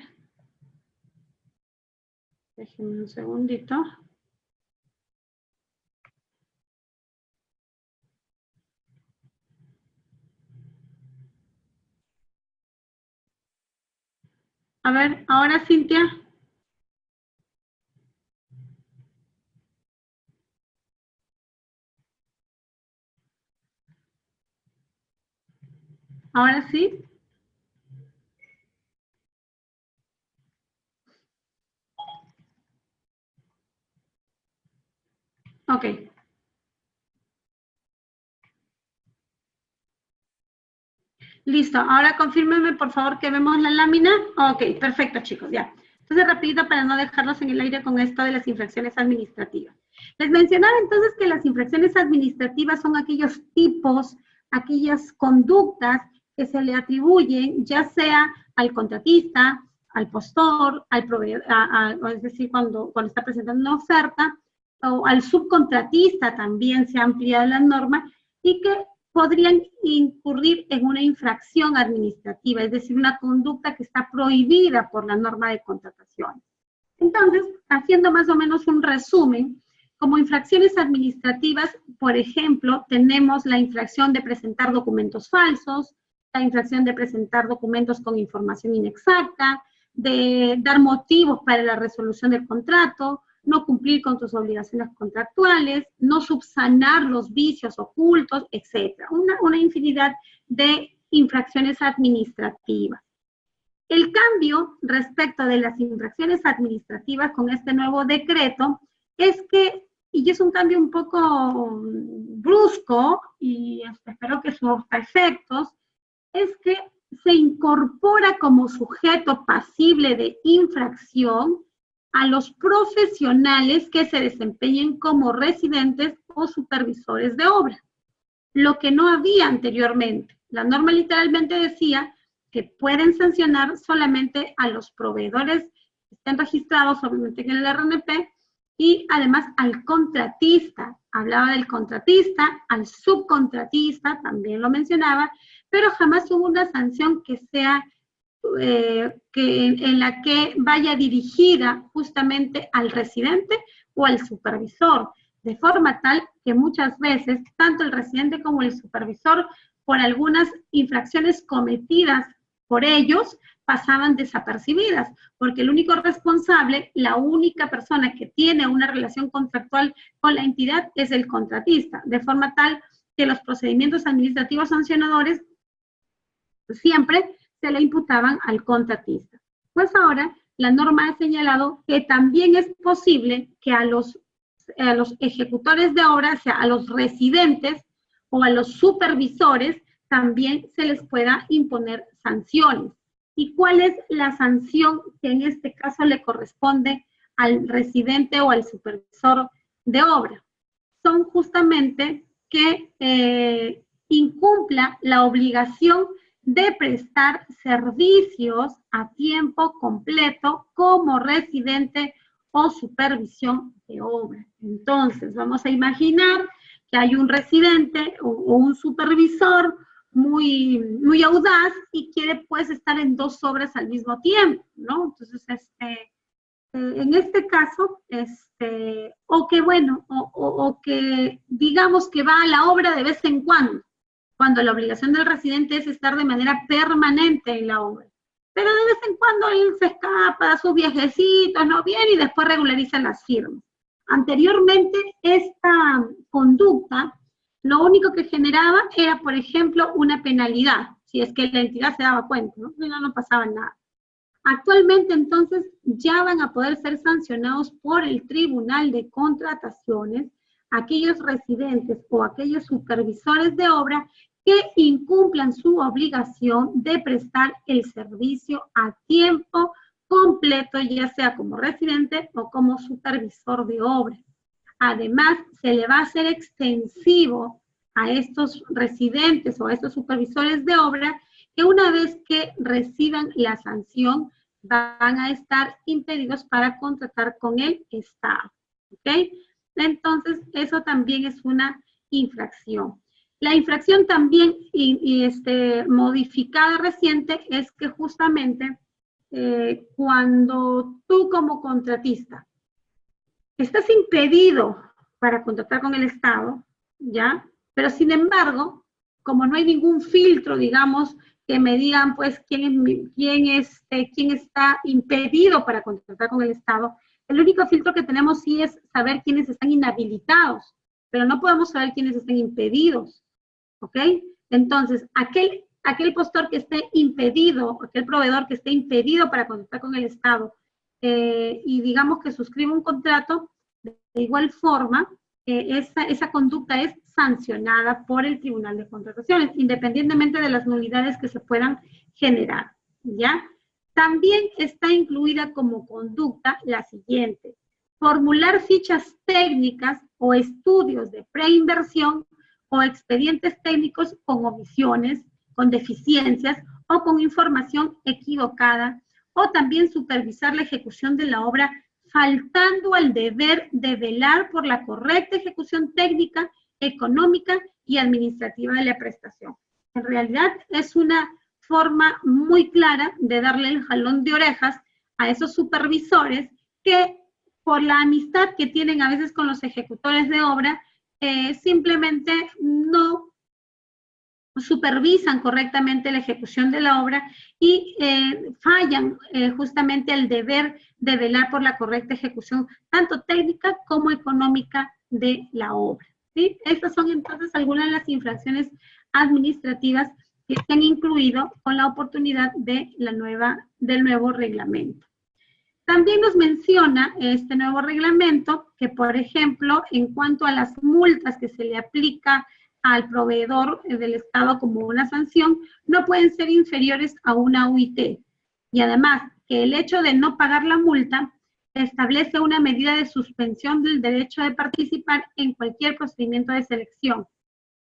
Speaker 1: Déjenme un segundito. A ver, ahora Cintia. Ahora sí. Ok. Listo, ahora confírmenme por favor que vemos la lámina. Ok, perfecto chicos, ya. Entonces rapidito para no dejarlos en el aire con esto de las infracciones administrativas. Les mencionaba entonces que las infracciones administrativas son aquellos tipos, aquellas conductas que se le atribuyen ya sea al contratista, al postor, al proveedor, es decir, cuando está presentando una oferta, o al subcontratista también se ha ampliado la norma, y que podrían incurrir en una infracción administrativa, es decir, una conducta que está prohibida por la norma de contratación. Entonces, haciendo más o menos un resumen, como infracciones administrativas, por ejemplo, tenemos la infracción de presentar documentos falsos, la infracción de presentar documentos con información inexacta, de dar motivos para la resolución del contrato, no cumplir con tus obligaciones contractuales, no subsanar los vicios ocultos, etc. Una infinidad de infracciones administrativas. El cambio respecto de las infracciones administrativas con este nuevo decreto es que, y es un cambio un poco brusco, y espero que surta efectos, es que se incorpora como sujeto pasible de infracción a los profesionales que se desempeñen como residentes o supervisores de obra, lo que no había anteriormente. La norma literalmente decía que pueden sancionar solamente a los proveedores que estén registrados, obviamente en el RNP, y además al contratista. Hablaba del contratista, al subcontratista, también lo mencionaba, pero jamás hubo una sanción que sea en la que vaya dirigida justamente al residente o al supervisor, de forma tal que muchas veces tanto el residente como el supervisor, por algunas infracciones cometidas por ellos, pasaban desapercibidas, porque el único responsable, la única persona que tiene una relación contractual con la entidad es el contratista, de forma tal que los procedimientos administrativos sancionadores siempre se le imputaban al contratista. Pues ahora la norma ha señalado que también es posible que a los ejecutores de obra, o sea, a los residentes o a los supervisores, también se les pueda imponer sanciones. ¿Y cuál es la sanción que en este caso le corresponde al residente o al supervisor de obra? Son justamente que incumpla la obligación de prestar servicios a tiempo completo como residente o supervisión de obra. Entonces, vamos a imaginar que hay un residente o un supervisor muy audaz y quiere pues estar en 2 obras al mismo tiempo, ¿no? Entonces, en este caso, o que bueno, o que digamos que va a la obra de vez en cuando la obligación del residente es estar de manera permanente en la obra. Pero de vez en cuando él se escapa, da sus viajecitos, no viene y después regulariza las firmas. Anteriormente, esta conducta, lo único que generaba era, por ejemplo, una penalidad, si es que la entidad se daba cuenta, ¿no? No pasaba nada. Actualmente, entonces, ya van a poder ser sancionados por el Tribunal de Contrataciones aquellos residentes o aquellos supervisores de obra que incumplan su obligación de prestar el servicio a tiempo completo, ya sea como residente o como supervisor de obra. Además, se le va a hacer extensivo a estos residentes o a estos supervisores de obra que una vez que reciban la sanción van a estar impedidos para contratar con el Estado. ¿Ok? Entonces, eso también es una infracción. La infracción también modificada reciente es que justamente cuando tú como contratista estás impedido para contratar con el Estado, ¿ya? Pero sin embargo, como no hay ningún filtro, digamos, que me digan pues quién está impedido para contratar con el Estado, el único filtro que tenemos sí es saber quiénes están inhabilitados, pero no podemos saber quiénes están impedidos, ¿ok? Entonces, aquel postor que esté impedido, aquel proveedor que esté impedido para contratar con el Estado, y digamos que suscribe un contrato, de igual forma, esa conducta es sancionada por el Tribunal de Contrataciones, independientemente de las nulidades que se puedan generar, ¿ya? También está incluida como conducta la siguiente: formular fichas técnicas o estudios de preinversión o expedientes técnicos con omisiones, con deficiencias o con información equivocada, o también supervisar la ejecución de la obra faltando al deber de velar por la correcta ejecución técnica, económica y administrativa de la prestación. En realidad es una forma muy clara de darle el jalón de orejas a esos supervisores que, por la amistad que tienen a veces con los ejecutores de obra, simplemente no supervisan correctamente la ejecución de la obra y fallan justamente el deber de velar por la correcta ejecución, tanto técnica como económica de la obra, ¿sí? Estas son entonces algunas de las infracciones administrativas que se han incluido con la oportunidad de del nuevo reglamento. También nos menciona este nuevo reglamento que, por ejemplo, en cuanto a las multas que se le aplica al proveedor del Estado como una sanción, no pueden ser inferiores a una UIT. Y además, que el hecho de no pagar la multa establece una medida de suspensión del derecho de participar en cualquier procedimiento de selección,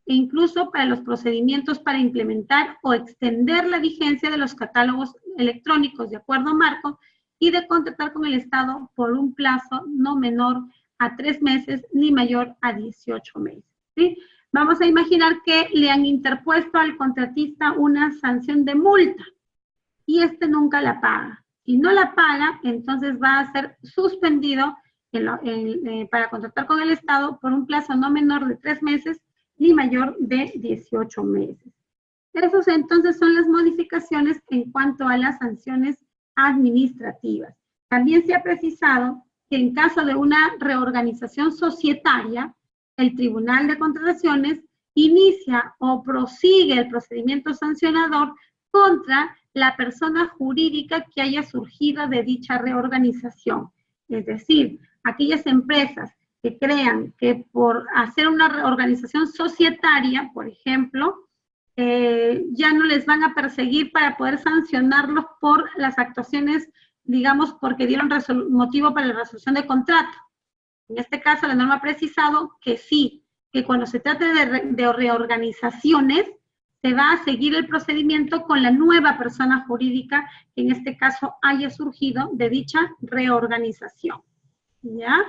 Speaker 1: e incluso para los procedimientos para implementar o extender la vigencia de los catálogos electrónicos de acuerdo marco y de contratar con el Estado por un plazo no menor a 3 meses ni mayor a 18 meses. ¿Sí? Vamos a imaginar que le han interpuesto al contratista una sanción de multa y este nunca la paga. Si no la paga, entonces va a ser suspendido para contratar con el Estado por un plazo no menor de 3 meses ni mayor de 18 meses. Esas entonces son las modificaciones en cuanto a las sanciones administrativas. También se ha precisado que en caso de una reorganización societaria, el Tribunal de Contrataciones inicia o prosigue el procedimiento sancionador contra la persona jurídica que haya surgido de dicha reorganización. Es decir, aquellas empresas que crean que por hacer una reorganización societaria, por ejemplo, ya no les van a perseguir para poder sancionarlos por las actuaciones, digamos, porque dieron motivo para la resolución de contrato. En este caso, la norma ha precisado que sí, que cuando se trate de reorganizaciones, se va a seguir el procedimiento con la nueva persona jurídica que en este caso haya surgido de dicha reorganización. ¿Ya?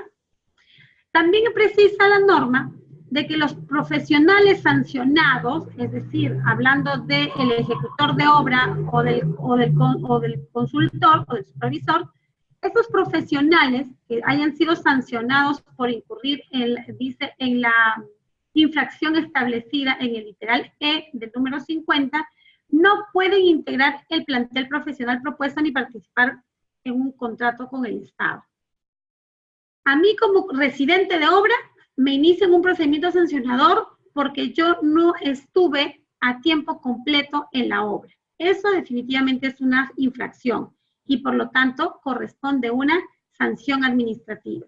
Speaker 1: También precisa la norma de que los profesionales sancionados, es decir, hablando del ejecutor de obra o del consultor o del supervisor, esos profesionales que hayan sido sancionados por incurrir en la infracción establecida en el literal E del número 50, no pueden integrar el plantel profesional propuesto ni participar en un contrato con el Estado. A mí como residente de obra me inician un procedimiento sancionador porque yo no estuve a tiempo completo en la obra. Eso definitivamente es una infracción y por lo tanto corresponde una sanción administrativa.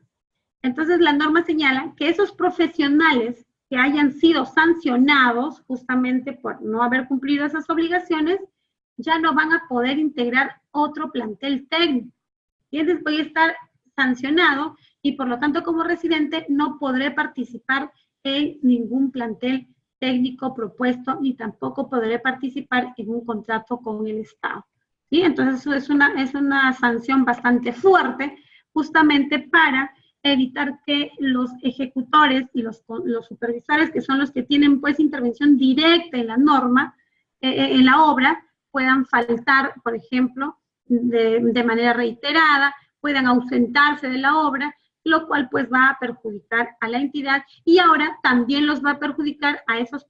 Speaker 1: Entonces la norma señala que esos profesionales que hayan sido sancionados justamente por no haber cumplido esas obligaciones, ya no van a poder integrar otro plantel técnico. Y entonces voy a estar sancionado y por lo tanto como residente no podré participar en ningún plantel técnico propuesto ni tampoco podré participar en un contrato con el Estado. ¿Sí? Entonces eso es una sanción bastante fuerte justamente para evitar que los ejecutores y los supervisores, que son los que tienen pues intervención directa en la norma, en la obra, puedan faltar, por ejemplo, de manera reiterada, puedan ausentarse de la obra, lo cual pues va a perjudicar a la entidad y ahora también los va a perjudicar a esos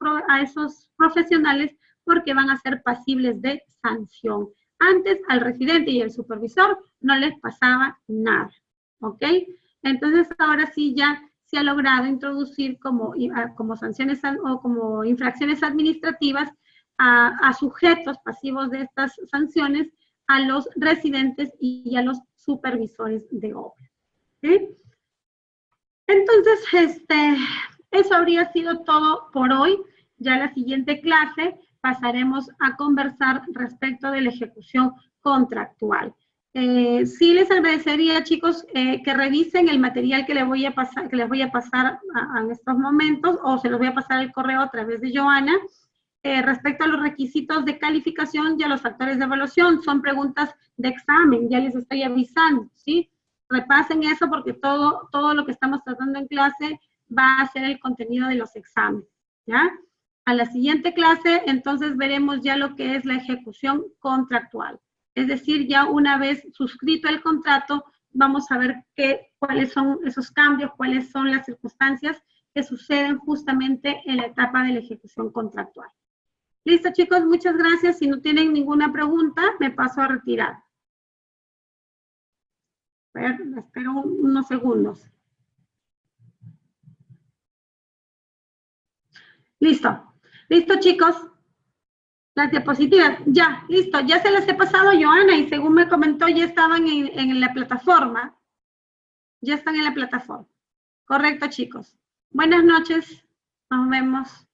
Speaker 1: profesionales porque van a ser pasibles de sanción. Antes al residente y al supervisor no les pasaba nada, ¿ok? Entonces ahora sí ya se ha logrado introducir como sanciones o como infracciones administrativas a sujetos pasivos de estas sanciones, a los residentes y a los supervisores de obra. ¿Sí? Entonces, eso habría sido todo por hoy. Ya la siguiente clase pasaremos a conversar respecto de la ejecución contractual. Sí les agradecería, chicos, que revisen el material que les voy a pasar, en estos momentos, o se los voy a pasar el correo a través de Joana. Respecto a los requisitos de calificación y a los factores de evaluación, son preguntas de examen, ya les estoy avisando, ¿sí? Repasen eso porque todo lo que estamos tratando en clase va a ser el contenido de los exámenes, ¿ya? A la siguiente clase, entonces, veremos ya lo que es la ejecución contractual. Es decir, ya una vez suscrito el contrato, vamos a ver cuáles son esos cambios, cuáles son las circunstancias que suceden justamente en la etapa de la ejecución contractual. Listo, chicos, muchas gracias. Si no tienen ninguna pregunta, me paso a retirar. A ver, espero unos segundos. Listo. Listo, chicos. Las diapositivas. Ya, listo. Ya se las he pasado a Joana y según me comentó, ya estaban en la plataforma. Ya están en la plataforma. Correcto, chicos. Buenas noches. Nos vemos.